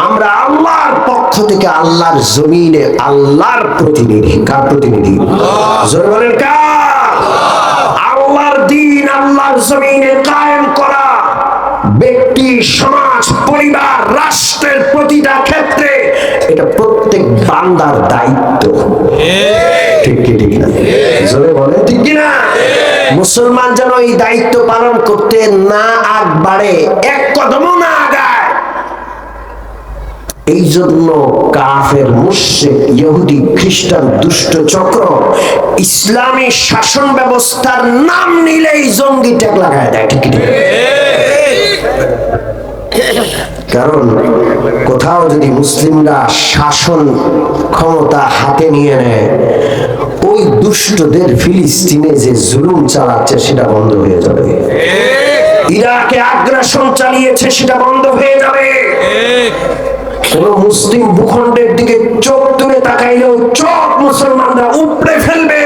আমরা আল্লাহর পক্ষ থেকে আল্লাহর জমিনে আল্লাহর প্রতিনিধি। কার প্রতিনিধি? জোরে বলেন কার? আল্লাহর দ্বীন আল্লাহর জমিনে কায়েম করা ব্যক্তি, সমাজ, পরিবার, রাষ্ট্রের প্রতিটা ক্ষেত্রে এটা প্রত্যেক বান্দার দায়িত্ব। ঠিক কি ঠিক না? জোরে বলেন ঠিক কি না? মুসলমান যেন এই দায়িত্ব পালন করতে না আগ বাড়ে, এক কদমও না আগায়। এই জন্য কাফের, মুশরিক, ইহুদি, খ্রিস্টান, দুষ্ট চক্র ইসলামী শাসন ব্যবস্থার নাম নিলেই জঙ্গি ট্যাগ লাগায় দেয়। ঠিক ঠিক। কারণ কোথাও যদি মুসলিমরা শাসন ক্ষমতা হাতে নিয়ে নেয়, ওই দুষ্টদের ফিলিস্তিনে যে জুলুম চালাচ্ছে সেটা বন্ধ হয়ে যাবে। ইরাকে আগ্রাসন চালিয়েছে সেটা বন্ধ হয়ে যাবে। কোন মুসলিম ভূখণ্ডের দিকে চোখ তুলে তাকাইলেও চোখ মুসলমানরা উপড়ে ফেলবে।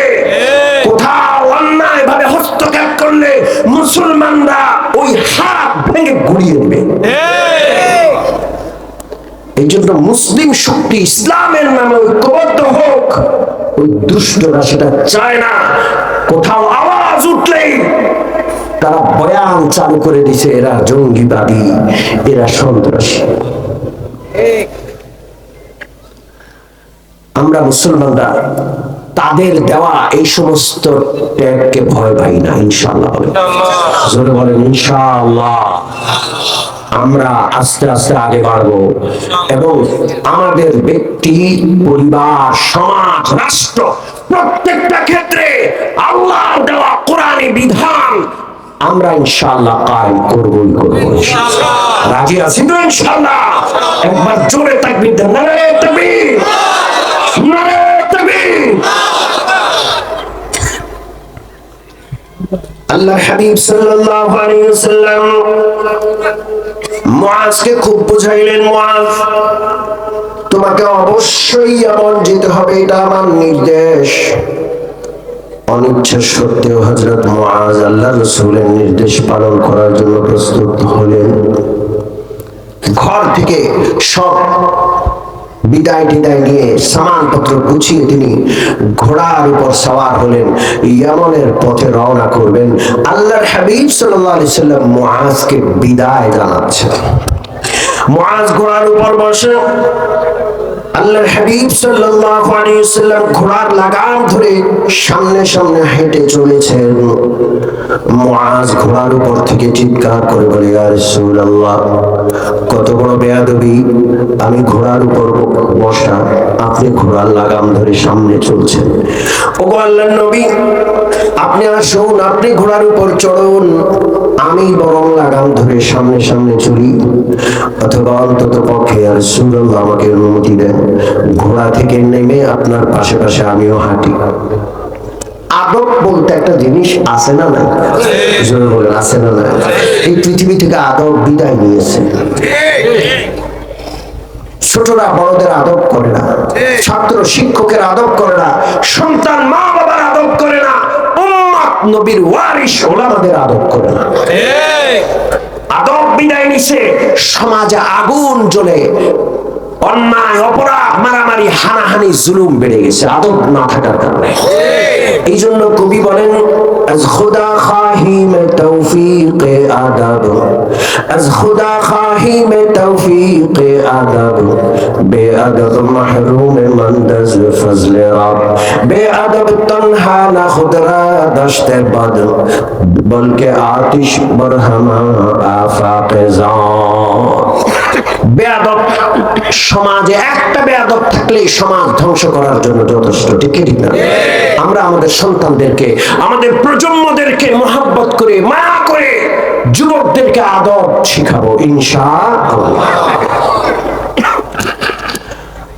কোথাও অন্যায় ভাবে হস্তক্ষেপ করলে মুসলমানরা ওই হাত ভেঙে গুড়িয়ে দেবে। এই জন্য মুসলিম শক্তি ইসলামের নামে ঐক্যবদ্ধ হোক, ওই দুষ্টরা সেটা চায় না। কোথাও আওয়াজ উঠলেই তারা বয়ান চালু করে দিছে, এরা জঙ্গিবাদী, এরা সন্ত্রাসী। আমরা মুসলমানরা তাদের দেওয়া এই সমস্ত ট্যাগকে ভয় পাই না, ইনশাআল্লাহ। জোরে বলেন ইনশাআল্লাহ। আমরা আস্তে আস্তে আগে বাড়বো এবং আমাদের ব্যক্তি, পরিবার, সমাজ, রাষ্ট্র প্রত্যেকটা ক্ষেত্রে আল্লাহর দেওয়া কোরআনী বিধান আমরা ইনশাআল্লাহ কায়েম করবই করব। রাজি আছি তো ইনশাআল্লাহ? একবার জোরে তাকবীর দেন। নারে তাকবীর, নারে তাকবীর। আল্লাহ হাবিব সাল্লাল্লাহু আলাইহি ওয়াসাল্লাম মুআজকে খুব বুঝাইলেন, মুআজ, তোমাকে অবশ্যই এমন যেতে হবে, এটা আমার নির্দেশ। অনিচ্ছা সত্ত্বেও হযরত মুআজ আল্লাহর রাসূলের নির্দেশ পালন করার জন্য প্রস্তুত হলেন। ঘর থেকে সব বিদায় টিদায় নিয়ে সামানপত্র গুছিয়ে তিনি ঘোড়ার উপর সওয়ার হলেন, ইয়ামানের পথে রওনা করবেন। আল্লাহর হাবিব সাল্লাল্লাহু আলাইহি সাল্লাম মুআজকে বিদায় জানাচ্ছেন। মুআজ ঘোড়ার উপর বসে আল্লাহর হাবিব সাল্লাল্লাহু আলাইহি ওয়াসাল্লাম ঘোড়ার লাগাম ধরে সামনে সামনে হেঁটে চলেছেন। মুআজ ঘোড়ার উপর থেকে চিৎকার করে বলে, ইয়া রাসূলুল্লাহ, কত বড় বেয়াদবি! আমি ঘোড়ার উপর বসা, আপনি ঘোড়ার লাগাম ধরে সামনে চলছেন। ওগো আল্লাহর নবী, আপনি আসুন, আপনি ঘোড়ার উপর চড়ুন, আমি বরং লাগাম ধরে সামনে সামনে চলি। অথবা অন্তত পক্ষে ইয়া রাসূলুল্লাহ আমাকে অনুমতি দেন, ঘোড়া থেকে নেমে আপনার পাশে পাশে আমিও হাঁটি। আদব বলতে একটা জিনিস আছে না নাই? জোরে বলেন, আছে না নাই? এই পৃথিবী থেকে আদব বিদায় নিয়েছে। ছোটরা বড়দের আদব করে না, ছাত্র শিক্ষকের আদব করে না, সন্তান মা বাবার আদব করে না, উম্মত নবীর ওয়ারিস ওলামাদের আদব করে না। আদব বিদায় নিছে। সমাজে আগুন জ্বলে, অন্যায়, অপরাধ, মারামারি, হানাহানি, জুলুম বেড়ে গেছে আদব না থাকার কারণে। এই জন্য কবি বলেন, আজ খুদা খাহি মে তৌফিক আদব, আজ খুদা খাহি মে তৌফিক আদব, বেআদব মাহরুম মন্দজ ফজল রব, বেআদব তনহা না খুদ রা দশতে বদ, বলকে আতিশ বরহমা আফাক জান। বেয়াদব সমাজে একটা বেয়াদব থাকলে সমাজ ধ্বংস করার জন্য যথেষ্ট। ঠিক ঠিক না? আমরা আমাদের সন্তানদেরকে, আমাদের প্রজন্মদেরকে মহব্বত করে, মায়া করে যুবকদেরকে আদব শিখাবো ইনশাআল্লাহ।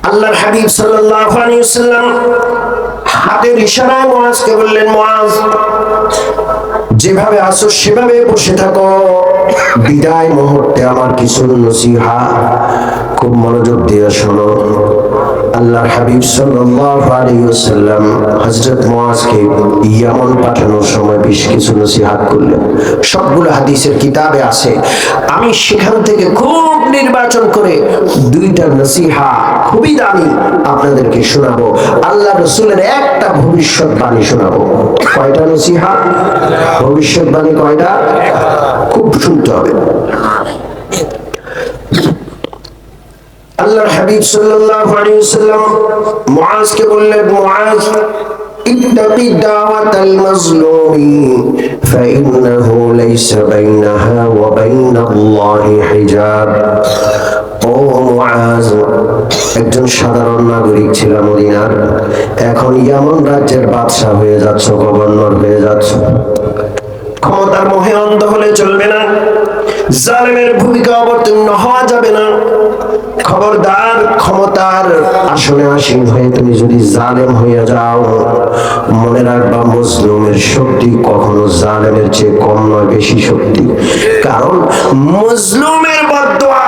আল্লাহর হাবিব সাল্লাল্লাহু আলাইহি ওয়াসাল্লাম হাতের ইশারায় মুআজকে বললেন, মুআজ যেভাবে আছো সেভাবে বসে থাকো, বিদায় মুহূর্তে আমার কিছু নসিহত খুব মনোযোগ দিয়ে শোনো। আল্লাহর হাবিব সাল্লাল্লাহু আলাইহি ওয়াসাল্লাম হযরত মুআজকে ইয়ামান পাঠানোর সময় বেশ কিছু নসিহত করলেন। সবগুলো হাদিসের কিতাবে আছে। আমি সেখান থেকে খুব নির্বাচন করে দুইটা নসিহত খুবই দামি আপনাদেরকে শোনাবো। আল্লাহ রাসূলের একটা ভবিষ্যৎবাণী শোনাবো। কয়টা নসিহত? ভবিষ্যৎবাণী কয়টা? খুব শুনতে হবে। আল্লাহর হাবিব সাল্লাল্লাহু আলাইহি ওয়াসাল্লাম মুআজকে বললেন, মুআজ ইত্তাকি দাওয়াতাল মাজলুমি ফাইন্নাহু লাইসা বাইনাহা ওয়া বাইনাল্লাহি হিজাব। ও মুআজ, একজন সাধারণ নাগরিক ছিল মদিনার, এখন ইয়ামান রাজ্যের বাদশা হয়ে যাচ্ছ, গভর্নর হয়ে যাচ্ছ। ক্ষমতার মোহে অন্ধ হলে চলবে না, জালেমের ভূমিকা অবতীর্ণ হওয়া যাবে না। খবরদার, ক্ষমতার আসনে আসীন হয়ে তুমি যদি জালেম হয়ে যাও, মনে রাখবা মজলুমের শক্তি কখনো জালেমের চেয়ে কম নয়, বেশি শক্তি। কারণ মজলুমের বদদুয়া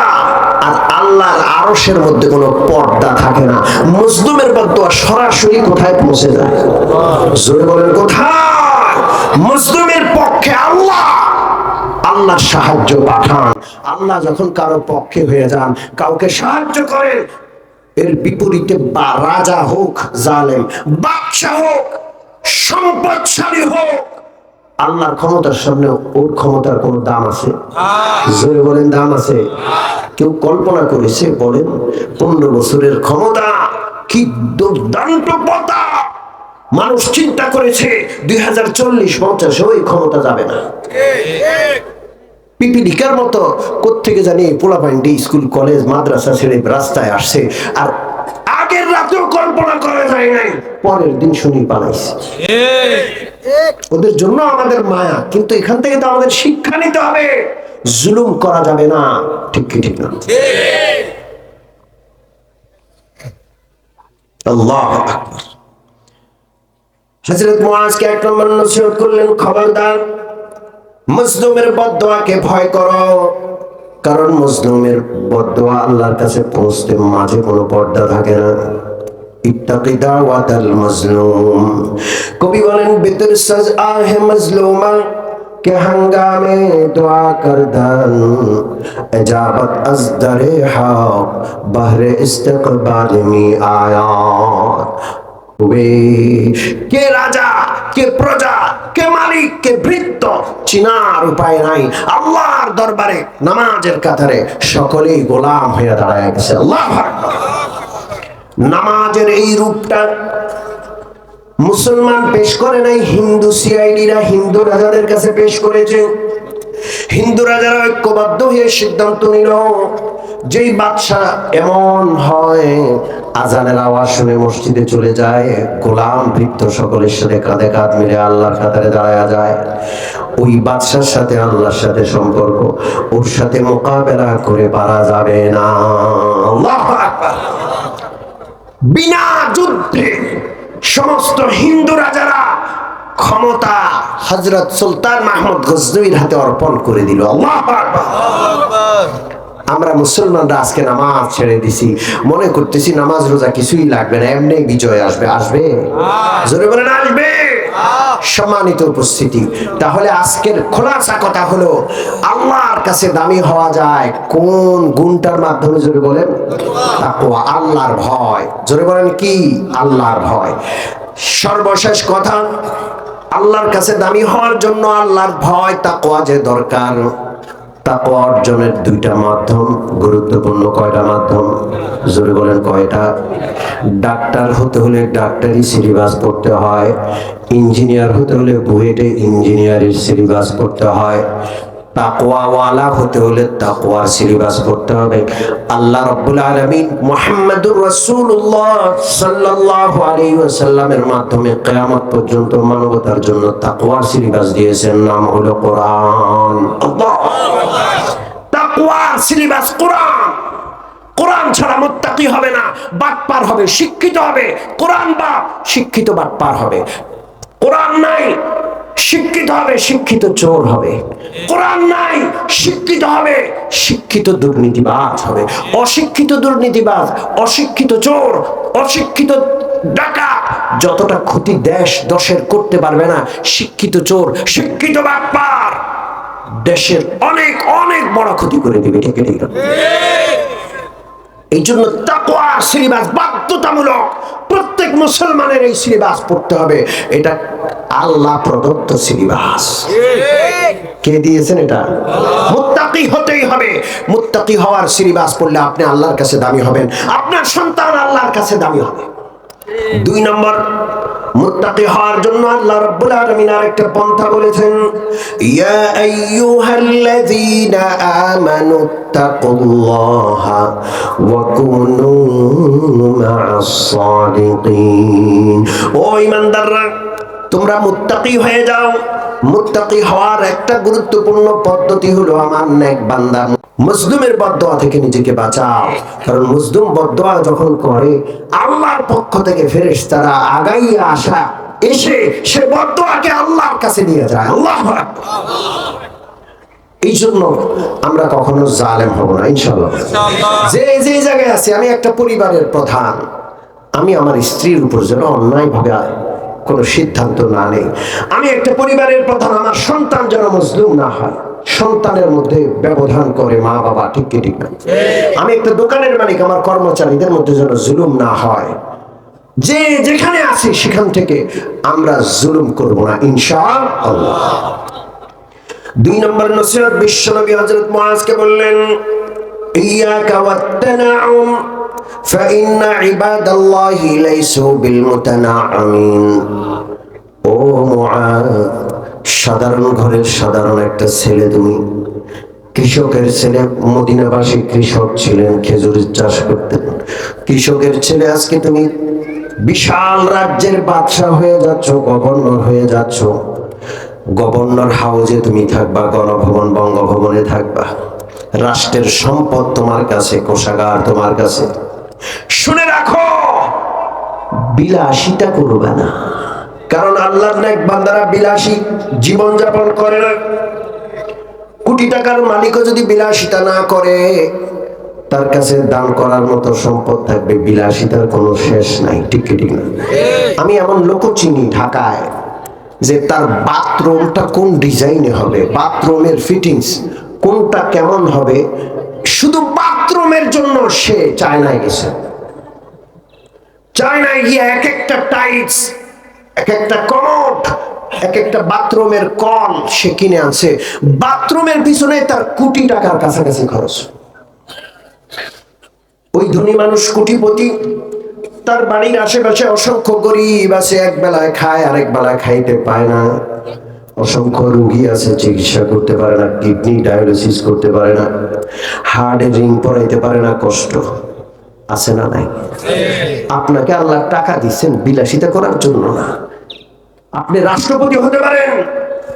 আর আল্লাহর আরশের মধ্যে কোনো পর্দা থাকে না। মজলুমের বদদুয়া সরাসরি কোথায় পৌঁছে যায়? জোরে বলেন কোথায়? মজলুমের পক্ষে আল্লাহ, আল্লাহর সাহায্য পাঠান। আল্লাহ যখন কারো পক্ষে হয়ে যান, কাউকে সাহায্য করেন, এর বিপরীতে বা রাজা হোক জালেম, বাদশা হোক, সম্পদশালী হোক, আল্লাহর ক্ষমতার সামনে ওর ক্ষমতার কোনো দাম আছে? জোরে বলেন, দাম আছে? কেউ কল্পনা করেছে? বলেন, 15 বছরের ক্ষমতা কি দুর্দান্ত পথা! মানুষ চিন্তা করেছে 2040-50 ওই ক্ষমতা যাবে না। পিপিলিকার মতো কোত্থেকে জানি পোলাপাইন্ডি স্কুল কলেজ মাদ্রাসা ছেড়ে রাস্তায় আসছে, আর আগের রাতেও কল্পনা করা যায় নাই, পরের দিন শুনি পালাইছে। ওদের জন্য আমাদের মায়া, কিন্তু এখান থেকে তো আমাদের শিক্ষা নিতে হবে, জুলুম করা যাবে না। ঠিক কি ঠিক না? আল্লাহু আকবার। হযরত মুআজকে এক নম্বর নসিহত করলেন, খবরদার মজলুমের বদদুয়াকে ভয় করো, কারণ মজলুমের বদদুয়া আল্লাহর কাছে পৌঁছতে মাঝে কোনো পর্দা থাকে না। ইত্তাকি দাওয়াতাল মাজলুম। কবি বলেন, ভিতর সাজ আহে মজলুমা কে হাঙ্গামে দোয়া করদান, ইজাবত আজ দরে হক বহরে ইস্তিকবাল মি আয়াত। কে রাজা, কে প্রজা, কে মালিক, কে ভৃত্য চিনার উপায় নাই। আল্লাহর দরবারে নামাজের কাতারে সকলেই গোলাম হয়ে দাঁড়ায় গেছে। আল্লাহু আকবার। নামাজের এই রূপটা মুসলমান পেশ করে নাই, হিন্দু সিআইডিরা হিন্দু রাজাদের কাছে পেশ করেছে। হিন্দু রাজারা ঐক্যবদ্ধ হয়ে সিদ্ধান্ত নিল, যেই বাদশাহ এমন হয় আজানের আওয়াজ শুনে মসজিদে চলে যায়, গোলাম ভৃত্য সকলের সাথে কাঁধে কাঁধ মিলে আল্লাহর কাতারে দাঁড়ায়া যায়, ওই বাদশার সাথে আল্লাহর সাথে সম্পর্ক, ওর সাথে মোকাবেলা করে পারা যাবে না। আল্লাহু আকবার। বিনা যুদ্ধে সমস্ত হিন্দু রাজারা ক্ষমতা হযরত সুলতান মাহমুদ গজনবীর হাতে অর্পণ করে দিল। আল্লাহু আকবার। আমরা মুসলমানরা আজকে নামাজ ছেড়ে দিছি, মনে করতেছি নামাজ রোজা কিছুই লাগবে না, এমনি বিজয় আসবে। আসবে? জোরে বলেন, আসবে। সম্মানিত উপস্থিতি, তাহলে আজকের খোলাসা কথা হলো, আল্লাহর কাছে দামি হওয়া যায় কোন গুণটার মাধ্যমে? জোরে বলেন, তাকওয়া, আল্লাহর ভয়। জোরে বলেন কি? আল্লাহর ভয়। সর্বশেষ কথা, আল্লাহর কাছে দামি হওয়ার জন্য আল্লাহর ভয়, তাকওয়া যে দরকার। তাকওয়া অর্জনের দুইটা মাধ্যম গুরুত্বপূর্ণ। কয়টা মাধ্যম? জোরে বলেন, কয়টা? ডাক্তার হতে হলে ডাক্তারি সিলেবাস পড়তে হয়, ইঞ্জিনিয়ার হতে হলে বুয়েটে ইঞ্জিনিয়ারিং সিলেবাস পড়তে হয়, তাকওয়াওয়ালা হতে হলে তাকওয়ার সিলেবাস পড়তে হবে। আল্লাহ রাব্বুল আলামিন মুহাম্মদুর রাসূলুল্লাহ সাল্লাল্লাহু আলাইহি ওয়াসাল্লামের মাধ্যমে কিয়ামত পর্যন্ত মানবতার জন্য তাকওয়ার সিলেবাস দিয়েছেন, নাম হলো কোরআন। আল্লাহ, তাকওয়ার সিলেবাস কোরআন। কোরআন ছাড়া মুত্তাকি হবে না, বাটপার হবে, শিক্ষিত হবে। কোরআন বা শিক্ষিত বাটপার হবে। কোরআন নাই, শিক্ষিত হবে, শিক্ষিত চোর হবে। কোরআন নাই, শিক্ষিত হবে, শিক্ষিত দুর্নীতিবাজ হবে। অশিক্ষিত দুর্নীতিবাজ, অশিক্ষিত চোর, অশিক্ষিত ডাকাত যতটা ক্ষতি দেশ দশের করতে পারবে না, শিক্ষিত চোর, শিক্ষিত বাটপার দেশের অনেক অনেক বড় ক্ষতি করে দিবে। ঠিক ঠিক। এই জন্য তাকওয়ার সিলেবাস বাধ্যতামূলক। প্রত্যেক মুসলমানের এই সিলেবাস পড়তে হবে। এটা আল্লাহ প্রদত্ত সিলেবাস। কে দিয়েছেন এটা? মুত্তাকি হতেই হবে। মুত্তাকি হওয়ার সিলেবাস পড়লে আপনি আল্লাহর কাছে দামি হবেন, আপনার সন্তান আল্লাহর কাছে দামি হবে। 2 নম্বর, মুত্তাকি হওয়ার জন্য আল্লাহ রাব্বুল আলামিন আরেকটা পন্থা বলেছেন, ইয়া আইয়ুহাল্লাযীনা আমানু তাকুল্লাহা ওয়া কুনু মা'আস সাদিকিন। ও ঈমানদাররা, তোমরা মুত্তাকি হয়ে যাও। মুত্তাকি হওয়ার একটা গুরুত্বপূর্ণ পদ্ধতি হলো আমার নেক বান্দা মজলুমের বদদোয়া থেকে নিজেকে বাঁচাও। কারণ মজলুম বদদোয়া যখন করে, আল্লাহর পক্ষ থেকে ফেরেশতারা আগাইয়া আসা এসে সে বদদোয়াকে আল্লাহর কাছে নিয়ে যায়। আল্লাহু আকবার। এই জন্য আমরা কখনো জালেম হব না ইনশাআল্লাহ। যে যে জায়গায় আছি, আমি একটা পরিবারের প্রধান, আমি আমার স্ত্রীর উপর যেন অন্যায়ভাবে কোনো সিদ্ধান্ত না নেই। আমি একটা পরিবারের প্রধান, আমার সন্তান যেন মজলুম না হয়, সন্তানের মধ্যে ব্যবধান করে মা বাবা। ঠিক কি ঠিক না? আমি একটা দোকানের মালিক, আমার কর্মচারীদের মধ্যে যেন জুলুম না হয়। যে যেখানে আছি সেখান থেকে আমরা জুলুম করব না ইনশাআল্লাহ। 2 নম্বর নসিহত বিশ্বনবী হযরত মুআজকে বললেন, ইয়াকা ওয়াত-তানাউম ফাইন্না ইবাদাল্লাহি লাইসু বিল মুতানাআমিন। ও মুআজ, সাধারণ ঘরের সাধারণ একটা ছেলে তুমি, কৃষকের ছেলে, মদিনাবাসী কৃষক ছিলেন, খেজুরের চাষ করতেন। কৃষকের ছেলে, আজকে তুমি বিশাল রাজ্যের বাদশা হয়ে যাচ্ছ, গভর্নর হয়ে যাচ্ছ। গভর্নর হাউসে তুমি থাকবা, গণভবন বঙ্গভবনে থাকবা, রাষ্ট্রের সম্পদ তোমার কাছে, কোষাগার তোমার কাছে। শুনে রাখো, বিলাসিতা করবে না। কারণ আল্লাহর নেক বান্দারা বিলাসী জীবন যাপন করে না। কোটি টাকার মালিকও যদি বিলাসিতা না করে, তার কাছে দান করার মতো সম্পদ থাকবে, বিলাসিতার কোনো শেষ নাই। ঠিক ঠিক না? আমি এমন লোক চিনি ঢাকায়, যে তার বাথরুমটা কোন ডিজাইনে হবে, বাথরুমের ফিটিংস কোনটা কেমন হবে, শুধু বাথরুমের জন্য সে চায়নায় গেছে। চায়নায় গিয়ে এক একটা টাইলস, এক একটা কমোড, এক একটা বাথরুমের কল সে কিনে আনছে। বাথরুমের পিছনে তার কোটি টাকার কাছাকাছি খরচ। ওই ধনী মানুষ কোটিপতি, তার বাড়ির আশেপাশে অসংখ্য গরিব আছে, এক বেলায় খায়, আরেক বেলায় খাইতে পায় না। অসংখ্য রোগী আছে, চিকিৎসা করতে পারে না, কিডনি ডায়ালিসিস করতে পারে না, হার্টে রিং পরাইতে পারে না। কষ্ট আছে না নাই? আপনাকে আল্লাহ টাকা দিচ্ছেন বিলাসিতা করার জন্য না। আপনি রাষ্ট্রপতি হতে পারেন,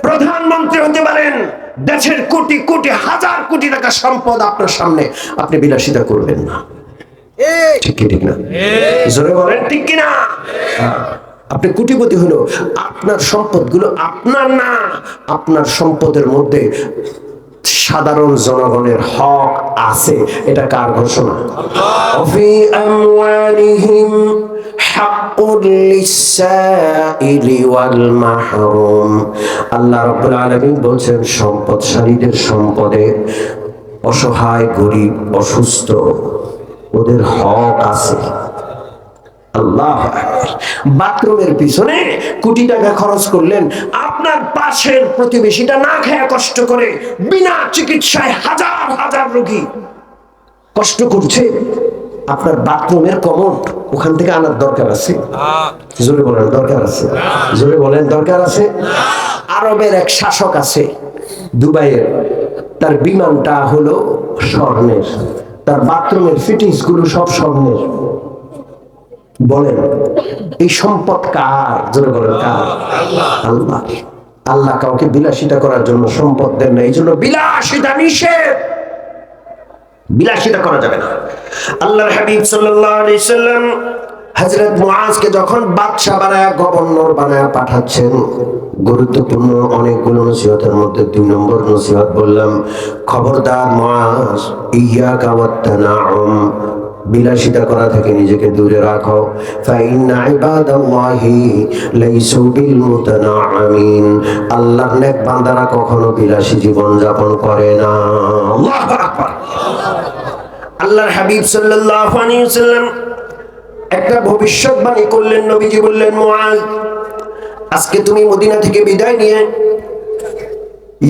প্রধানমন্ত্রী হতে পারেন, দেশের কোটি কোটি হাজার কোটি টাকা সম্পদ আপনার সামনে, আপনি বিলাসিতা করবেন না। ঠিক কি ঠিক না? জোরে বলেন ঠিক কি না? আপনি কোটিপতি হলো, আপনার সম্পদগুলো আপনার না। আপনার সম্পদের মধ্যে সাধারণ জনগণের হক আছে। এটা কার ঘোষণা? ফি আমওয়ালিহিম হাক্কুল লিসাইলি ওয়াল মাহরুম। আল্লাহ রাব্বুল আলামিন বলেন, সম্পদশালীদের সম্পদে অসহায়, গরিব, অসুস্থ, ওদের হক আছে। আল্লাহ, বাথরুমের পিছনে কোটি টাকা খরচ করলেন, আপনার পাশের প্রতিবেশীটা না খেয়ে কষ্ট করে, বিনা চিকিৎসায় হাজার হাজার রোগী কষ্ট করছে, আপনার বাথরুমের কমোড ওখান থেকে আনার দরকার আছে? জোরে বলেন দরকার আছে? জোরে বলেন দরকার আছে? আরবের এক শাসক আছে দুবাইয়ের, তার বিমানটা হলো স্বর্ণের, তার বাথরুমের ফিটিংস গুলো সব স্বর্ণের। বলেন এই সম্পদ কার? জোরে বলেন কার? আল্লাহ। আল্লাহ কাউকে বিলাসিতা করার জন্য সম্পদ দেন না, এই জন্য বিলাসিতা নিষেধ, বিলাসিতা করা যাবে না। আল্লাহর হাবিব সাল্লাল্লাহু আলাইহি সাল্লাম হযরত মুআজকে যখন বাদশা বানায়া গভর্নর বানায়া পাঠাচ্ছেন, গুরুত্বপূর্ণ অনেকগুলো নসিহতের মধ্যে 2 নম্বর নসিহত বললাম, খবরদার মুআজ, ইয়াকা ওয়াত তানাউম, বিলাসিতা করা থেকে নিজেকে দূরে রাখো। ফাইন্না ইবাদাল্লাহি লাইসু বিল মুতানাআমিন, আল্লাহর নেক বান্দারা কখনো বিলাসী জীবন যাপন করে না। আল্লাহু আকবার। আল্লাহর হাবিব সাল্লাল্লাহু আলাইহি ওয়াসাল্লাম একটা ভবিষ্যৎবাণী করলেন। নবীজি বললেন, মুআজ, আজকে তুমি মদিনা থেকে বিদায় নিয়ে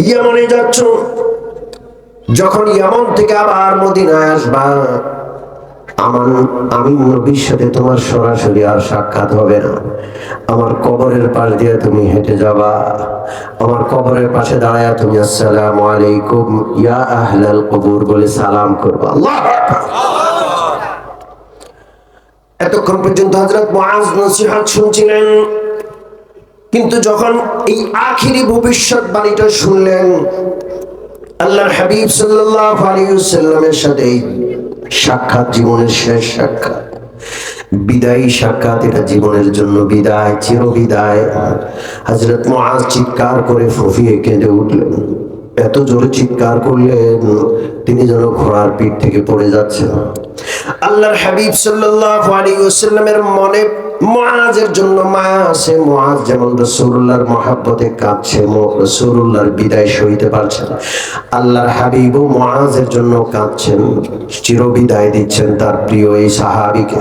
ইয়ামনে যাচ্ছ, যখন ইয়ামন থেকে আবার মদিনায় আসবা, আমি নবীর সাথে তোমার সরাসরি আর সাক্ষাৎ হবে না। আমার কবরের পাশ দিয়ে তুমি হেঁটে যাবা, আমার কবরের পাশে দাঁড়ায় তুমি আসসালামু আলাইকুম ইয়া আহলাল কবুর বলে সালাম করবা। আল্লাহু আকবার। এতক্ষণ পর্যন্ত হযরত মুআজ নসিহত শুনছিলেন, কিন্তু যখন এই আখিরি ভবিষ্যৎবাণীটা শুনলেন, আল্লাহর হাবিব সাল্লাল্লাহু আলাইহি ওয়াসাল্লামের সাথে সাক্ষাৎ, জীবনের শেষ সাক্ষাৎ, বিদায়ী সাক্ষাৎ, এটা জীবনের জন্য বিদায়, চিরবিদায়। হযরত মুআজ চিৎকার করে ফুঁফিয়ে কেঁদে উঠলেন। এত জোরে চিৎকার করলেন তিনি যেন ঘোড়ার পিঠ থেকে পড়ে যাচ্ছেন। আল্লাহর হাবিব সাল্লাল্লাহু আলাইহি ওয়াসাল্লামের মনে মুআজের জন্য মায়া আছে। মুআজ যেমন রাসূলুল্লাহর মহব্বতে কাঁদছে, রাসূলুল্লাহর বিদায় সইতে পারছেন, আল্লাহর হাবিবও মুআজের জন্য কাঁদছেন, চিরবিদায় দিচ্ছেন তার প্রিয় এই সাহাবীকে।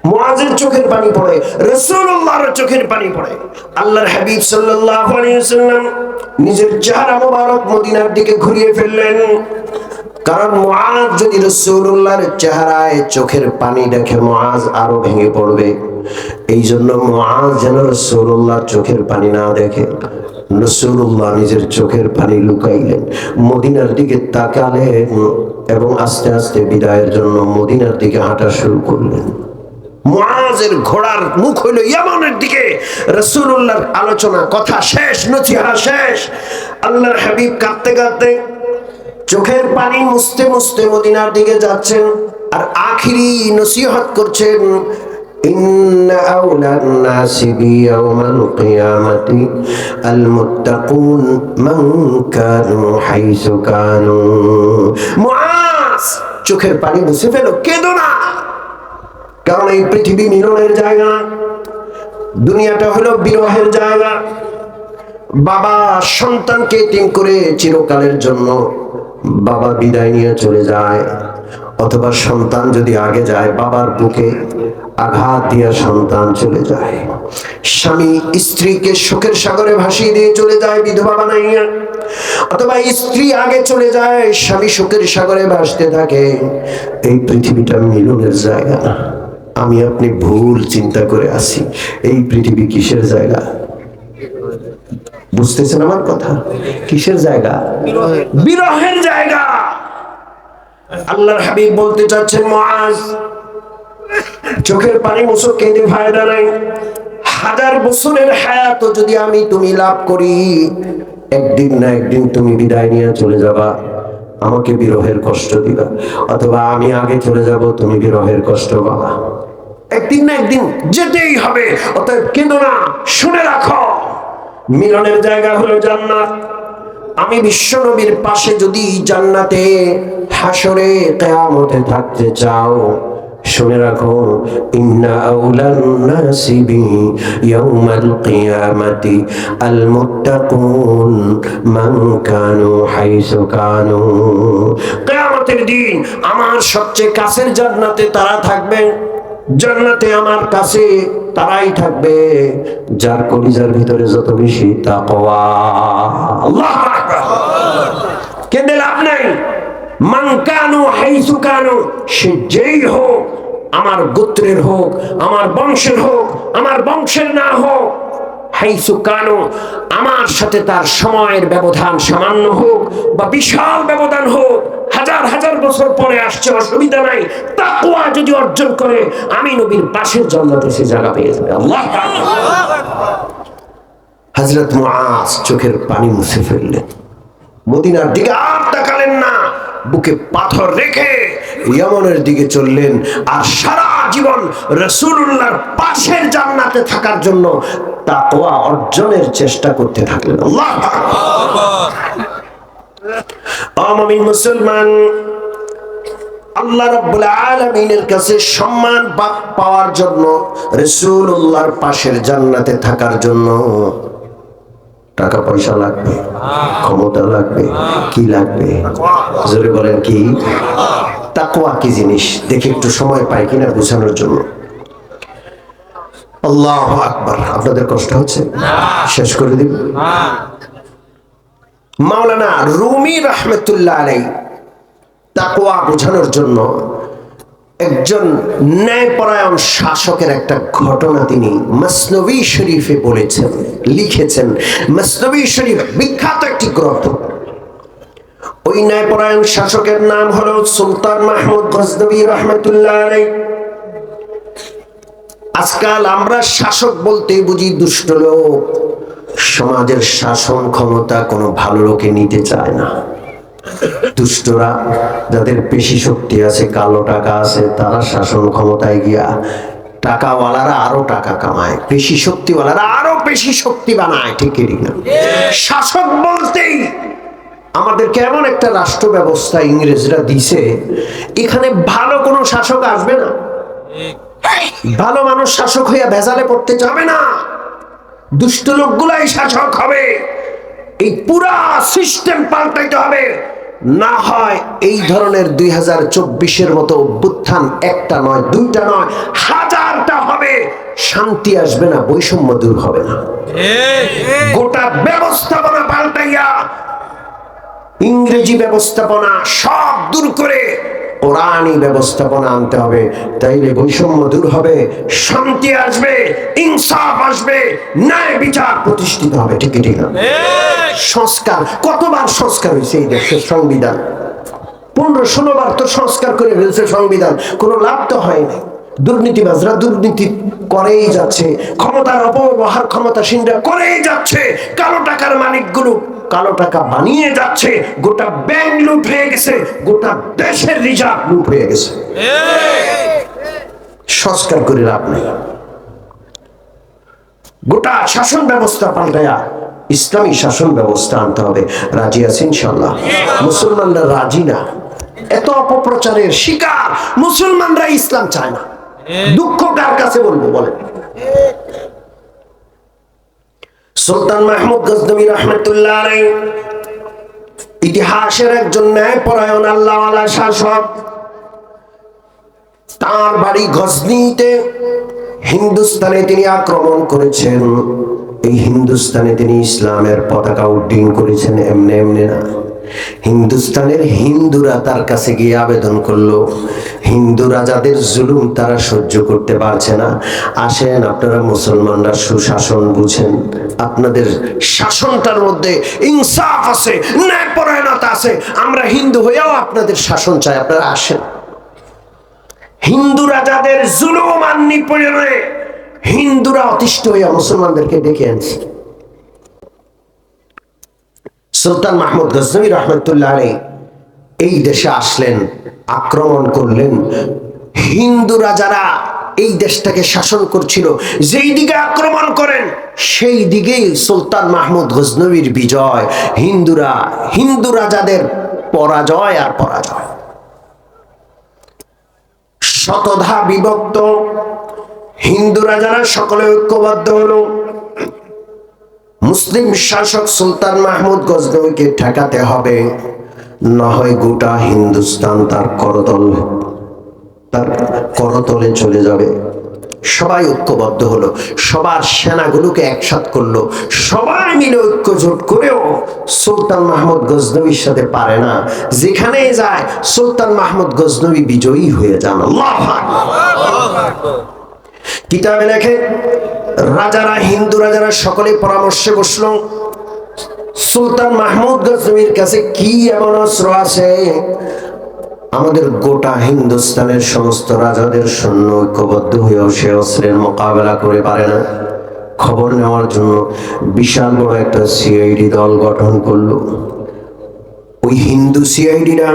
মুআজের চোখের পানি পড়ে, রাসূলুল্লাহর চোখের পানি পড়ে। আল্লাহর হাবিব সাল্লাল্লাহু আলাইহি ওয়াসাল্লাম নিজের চেহারা মোবারক মদিনার দিকে ঘুরিয়ে ফেললেন, কারণ মুআজ যদি রাসূলুল্লাহর চেহারায় চোখের পানি দেখে মুআজ আরো ভেঙে পড়বে। এই জন্য মুআজ যেন রাসূলুল্লাহর চোখের পানি না দেখে, রাসূলুল্লাহ নিজের চোখের পানি লুকাইলেন, মদিনার দিকে তাকালেন এবং আস্তে আস্তে বিদায়ের জন্য মদিনার দিকে হাঁটা শুরু করলেন। মুআজের ঘোড়ার মুখ হইল ইয়ামানের দিকে। রাসূলুল্লাহর আলোচনা, কথা শেষ, নসিহত শেষ। আল্লাহর হাবিব কাঁদতে কাঁদতে, চোখের পানি মুছতে মুছতে মদিনার দিকে যাচ্ছেন আর আখিরি নসিহত করছেন, ইন্না আওলান নাসি বিয়াউমাল কিয়ামাতি আল মুত্তাকুন মান কানু হাইসু কানু। মুআজ চোখের পানি মুছে ফেলো, কেঁদো না, কারণ এই পৃথিবী মিলনের জায়গা, দুনিয়াটা হলো বিরহের জায়গা। বাবা সন্তানকে এতিম করে চিরকালের জন্য বাবা বিদায় নিয়ে চলে যায়, অথবা সন্তান যদি আগে যায় বাবার বুকে আঘাত দিয়ে সন্তান চলে যায়। স্বামী স্ত্রীকে শোকের সাগরে ভাসিয়ে দিয়ে চলে যায় বিধবা বানাইয়া, অথবা স্ত্রী আগে চলে যায়, স্বামী শোকের সাগরে ভাসতে থাকে। এই পৃথিবীটা মিলনের জায়গা না। আমি আপনি ভুল চিন্তা করে আসি, এই পৃথিবী কিসের জায়গা? বুঝতেছেন আমার কথা? কিসের জায়গা? বিরহের জায়গা। আল্লাহর হাবিব বলতে চাচ্ছেন, মুআজ চোখের পানি মুছো, কেঁদে ফায়দা নাই। 1000 বছরের হায়াত যদি আমি তুমি লাভ করি, একদিন না একদিন তুমি বিদায় নিয়ে চলে যাবা, আমাকে বিরহের কষ্ট দিবা, অথবা আমি আগে চলে যাব, তুমি বিরহের কষ্ট পাবা। একদিন না একদিন যেতেই হবে। অতএব কেঁদো না, শুনে রাখো, মিলনের জায়গা হলো জান্নাত। আমি বিশ্ব নবীর পাশে যদি জান্নাতে হাসরে কিয়ামতে থাকতে চাও, শুনে রাখো, ইন্না আউলান নাসি বি ইয়াউমাল কিয়ামাতি আল মুত্তাকুন মান কানু হাইসু কানু। কিয়ামতের দিন আমার সবচেয়ে কাছের জান্নাতে তারা থাকবে, জান্নাতে আমার কাছে তারাই থাকবে যার কলিজার ভিতরে যত বেশি তাকওয়া। আল্লাহু আকবার। কেঁদে লাভ নাই। মান কানু হাইসু কানু কানো, সে যেই হোক, আমার গোত্রের হোক, আমার বংশের হোক, আমার বংশের না হোক, হাইসু কানো, আমার সাথে তার সময়ের ব্যবধান সামান্য হোক বা বিশাল ব্যবধান হোক, হাজার হাজার বছর পরে আসছে, অসুবিধা নাই, তাকওয়া যদি অর্জন করে আমি নবীর পাশের জান্নাতে সে জায়গা পেয়ে যাবে। আল্লাহ হযরত মুআজ চোখের পানি মুছে ফেললেন, মদিনার দিকে আর তাকালেন না, বুকে পাথর রেখে ইয়েমেনের দিকে চললেন, আর সারা জীবন রাসূলুল্লাহর পাশের জান্নাতে থাকার জন্য তাকওয়া অর্জনের চেষ্টা করতে থাকলেন। আল্লাহ আকবার। মুমিন মুসলমান, আল্লাহ রাব্বুল আলামিনের কাছে সম্মান পাওয়ার জন্য, রাসূলুল্লাহর পাশের জান্নাতে থাকার জন্য টাকা পয়সা লাগবে, ক্ষমতা লাগবে, কি লাগবে? জোরে বলেন কি? তাকওয়া কি জিনিস দেখে একটু সময় পাই কিনা বোঝানোর জন্য। আল্লাহু আকবার। আপনাদের কষ্ট হচ্ছে? শেষ করে দিব। মাওলানা রুমি রাহমাতুল্লাহ আলাইহি তাকওয়া বোঝানোর জন্য একজন ন্যায়পরায়ণ শাসকের একটা ঘটনা তিনি মসনবী শরীফে বলেছেন, লিখেছেন। মসনবী শরীফ বিখ্যাত একটি গ্রন্থ। ওই ন্যায়পরায়ণ শাসকের নাম হলো সুলতান মাহমুদ গজনবী রাহমাতুল্লাহ আলাইহি। আজকাল আমরা শাসক বলতেই বুঝি দুষ্ট লোক। সমাজের শাসন ক্ষমতা কোনো ভালো লোকে নিতে চায় না। দুষ্টরা, যাদের বেশি শক্তি আছে, কালো টাকা আছে, তারা শাসন ক্ষমতায় গিয়া টাকাওয়ালারা আরো টাকা কামায়, বেশি শক্তিওয়ালারা আরো বেশি শক্তি বানায়। ঠিক না? শাসক বলতেই আমাদেরকে এমন একটা রাষ্ট্র ব্যবস্থা ইংরেজরা দিছে, এখানে ভালো কোনো শাসক আসবে না। ভালো মানুষ শাসক হইয়া ভেজালে পড়তে যাবে না, দুষ্ট লোকগুলাই শাসক হবে। এই পুরা সিস্টেম পাল্টাইতে হবে, না হয় এই ধরনের 2024-এর মতো অভ্যুত্থান একটা নয়, দুইটা নয়, হাজারটা হবে, শান্তি আসবে না, বৈষম্য দূর হবে না। গোটা ব্যবস্থাপনা পাল্টাইয়া ইংরেজি ব্যবস্থাপনা সব দূর করে কোরআনী ব্যবস্থাপনা আনতে হবে, তাইলে বৈষম্য দূর হবে, শান্তি আসবে, ইনসাফ আসবে, ন্যায় বিচার প্রতিষ্ঠিত হবে। ঠিক না? সংস্কার, কতবার সংস্কার হয়েছে এই দেশের সংবিধান? 15-16 বার তো সংস্কার করে ফেলছে সংবিধান, কোনো লাভ তো হয়নি। দুর্নীতিবাজরা দুর্নীতি করেই যাচ্ছে, ক্ষমতার অপব্যবহার ক্ষমতাসীনরা করেই যাচ্ছে, কালো টাকার মালিকগুলো কালো টাকা বানিয়ে যাচ্ছে, গোটা ব্যাংক লুট হয়ে গেছে, গোটা দেশের রিজার্ভ লুট হয়ে গেছে। সংস্কার করে লাভ নেই। গোটা শাসন ব্যবস্থা পাল্টায়া ইসলামী শাসন ব্যবস্থা আনতে হবে। রাজি আছেন ইনশাআল্লাহ? মুসলমানরা রাজি না, এত অপপ্রচারের শিকার। মুসলমানরা ইসলাম চায় না। দুঃখ কার কাছে বলবো বলেন? সুলতান মাহমুদ গজনবী রাহমাতুল্লাহ আলাইহি ইতিহাসের একজন ন্যায়পরায়ণ আল্লাহওয়ালা শাসক। তার বাড়ি গজনীতে। হিন্দুস্তানে তিনি আক্রমণ করেছেন। এই হিন্দুস্তানে তিনি ইসলামের পতাকা উড্ডীন করেছেন, এমনি এমনি না। হিন্দুস্তানের হিন্দুরা তার কাছে গিয়ে আবেদন করলো, হিন্দুরা যাদের জুলুম তারা সহ্য করতে পারছে না, আসেন আপনারা মুসলমানরা সুশাসন বুঝেন, আপনাদের শাসনটার মধ্যে ইনসাফ আছে, ন্যায়পরায়ণতা আছে, আমরা হিন্দু হয়েও আপনাদের শাসন চাই, আপনারা আসেন। হিন্দুরা যাদের জুলুম আর নিপীড়নে হিন্দুরা অতিষ্ঠ হইয়া মুসলমানদেরকে ডেকে আনছে। সুলতান মাহমুদ গজনবী রাহমাতুল্লাহ আলাইহি এই দেশে আসলেন, আক্রমণ করলেন। হিন্দুরা যারা এই দেশটাকে শাসন করছিল, যেই দিকে আক্রমণ করেন সেই দিকেই সুলতান মাহমুদ গজনবীর বিজয়। হিন্দুরা যাদের পরাজয় আর পরাজয়। শতধা বিভক্ত হিন্দুরা যারা সকলে ঐক্যবদ্ধ হলো, মুসলিম শাসক সুলতান মাহমুদ গজনবীকে ঠেকাতে হবে, না হয় গোটা হিন্দুস্তান তার করতলে চলে যাবে। সবাই ঐক্যবদ্ধ হলো, সবার সেনাগুলোকে একসাথ করলো, সবাই মিলে ঐক্য জোট করেও সুলতান মাহমুদ গজনবীর সাথে পারে না। যেখানেই যায় সুলতান মাহমুদ গজনবী বিজয়ী হয়ে যান। আল্লাহু আকবার। কিতাবে লেখে রাজারা, হিন্দু রাজারা সকলে পরামর্শে বসলো, সুলতান মাহমুদ গজনবীর কাছে কি এমন অস্ত্র আছে আমাদের গোটা হিন্দুস্তানের সমস্ত রাজাদের সৈন্য ঐক্যবদ্ধ হয়েও সে অস্ত্রের মোকাবেলা করে পারে না। খবর নেওয়ার জন্য বিশাল বড় একটা সিআইডি দল গঠন করলো। ওই হিন্দু সিআইডিরা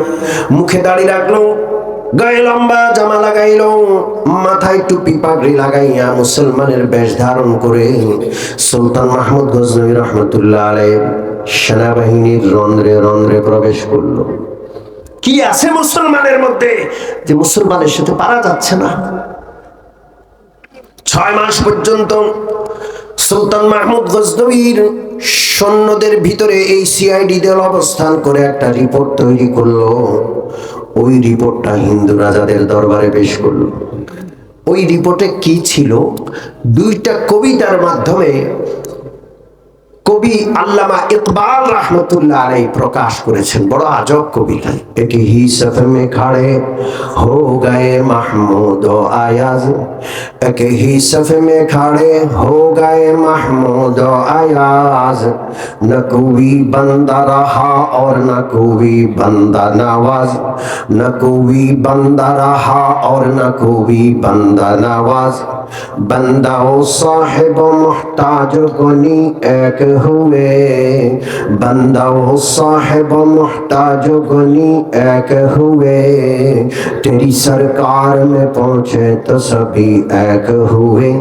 মুখে দাড়ি রাখলো, গায়ে লম্বা জামা লাগাইলো, মাথায় টুপি পাগড়ি লাগাইয়া মুসলমানের বেশ ধারণ করে সুলতান মাহমুদ গজনবী রহমতুল্লাহ আলাইহি সেনাবাহিনীর রন্ধ্রে রন্ধ্রে প্রবেশ করলো। কি আছে মুসলমানের মধ্যে যে মুসলমানের সাথে পারা যাচ্ছে না? 6 মাস পর্যন্ত সুলতান মাহমুদ গজনবীর সৈন্যদের ভিতরে এই সিআইডি দল অবস্থান করে একটা রিপোর্ট তৈরি করলো। ওই রিপোর্টটা হিন্দু রাজাদের দরবারে পেশ করলো। ওই রিপোর্টে কি ছিল? 2টা কবিতার মাধ্যমে কবি আল্লামা ইকবাল রহমতুল্লাহ আলাইহি প্রকাশ করেছেন। বড় আজব কবিতা। एक ही सफ में खड़े हो गए महमूद व आयाज, एक ही सफ में खड़े हो गए महमूद व आयाज, न कोई बंदा रहा और न कोई बंदा नवाज, न कोई बंदा रहा और न कोई बंदा नवाज, बंदा व साहिब मुहताज गनी एक हुए, बंदा व साहिब मुहताज गनी एक हुए, तेरी सरकार में पहुंचे तो सभी एक हुए,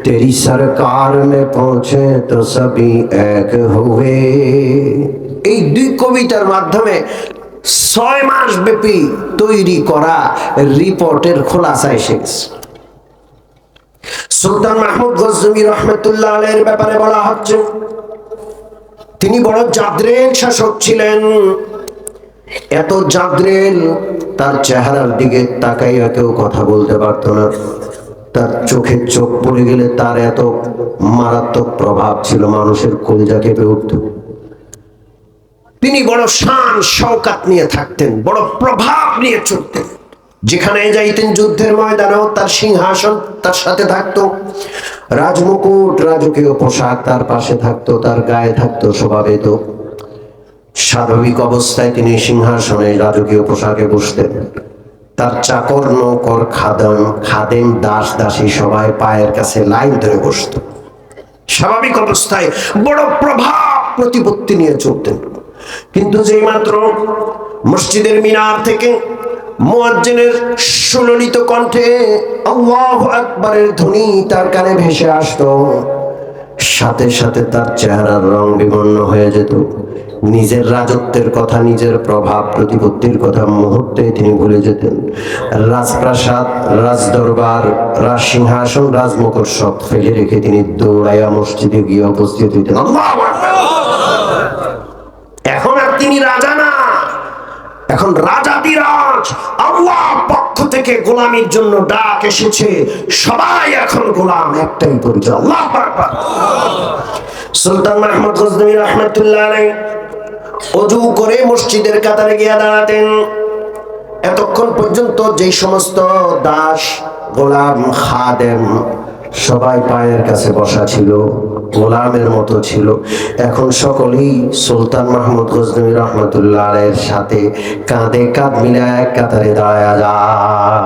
तेरी सरकार में पहुंचे तो सभी एक हुए। এই 2 কবিতার মাধ্যমে 6 মাস ব্যাপী তৈরি করা রিপোর্টের খোলাসা এসে গেছে। সুলতান মাহমুদ গজনবী রহমতুল্লাহ আলাইহির ব্যাপারে বলা হচ্ছে তিনি বড় জাদ্রেল শাসক ছিলেন। এত জাদ্রেল, তার চেহারার দিকে তাকাইয়া কেউ কথা বলতে পারতো না। তার চোখে চোখ পড়ে গেলে তার এত মারাত্মক প্রভাব ছিল, মানুষের কলিজা কেঁপে উঠত। তিনি বড় শান শওকাত নিয়ে থাকতেন, বড় প্রভাব নিয়ে চলতেন। যেখানে যাইতেন যুদ্ধের ময়দানেও তার সিংহাসন তার সাথে থাকতো, রাজমুকুট রাজকীয় পোশাক তার পাশে থাকতো, তার গায়ে থাকতো শোভাবেত। স্বাভাবিক অবস্থায় তিনি সিংহাসনে রাজকীয় পোশাকে বসতেন। তার চাকর নৌকর খাদেম দাস দাসী সবাই পায়ের কাছে লাইন ধরে বসত। স্বাভাবিক অবস্থায় বড় প্রভাব প্রতিপত্তি নিয়ে চলতেন। কিন্তু যেই মাত্র মসজিদের মিনার থেকে মুয়াজ্জিনের সুললিত কণ্ঠে আল্লাহু আকবারের ধ্বনি তার কানে ভেসে আসতো, সাথে সাথে তার চেহারার রং বিবর্ণ হয়ে যেত। নিজের রাজত্বের কথা, নিজের প্রভাব প্রতিপত্তির কথা মুহূর্তে তিনি ভুলে যেতেন। রাজপ্রাসাদ, রাজদরবার, রাজসিংহাসন, রাজমুকুট সব ফেলে রেখে তিনি দৌড়াইয়া মসজিদে গিয়ে উপস্থিত হইতেন। আল্লাহু আকবার। এখন আর তিনি রাজা না, এখন রাজাধিরাজ। আল্লাহ পক্ষ থেকে গোলামির জন্য ডাক এসেছে, সবাই এখন গোলাম, একটাই পরিচয়, আল্লাহু আকবার। সুলতান মাহমুদ গজনবী রহমতুল্লাহ আলাইহি ওযু করে মসজিদের কাতারে গিয়ে দাঁড়াতেন। এতক্ষণ পর্যন্ত যে সমস্ত দাস, গোলাম, খাদেম সবাই পায়ের কাছে বসা ছিল, গোলামের মতো ছিল, এখন সকলেই সুলতান মাহমুদ গজনবী রহমতুল্লাহ আলাইহির সাথে কাঁধে কাঁধ মিলায় এক কাতারে দাঁড়ায়া যায়।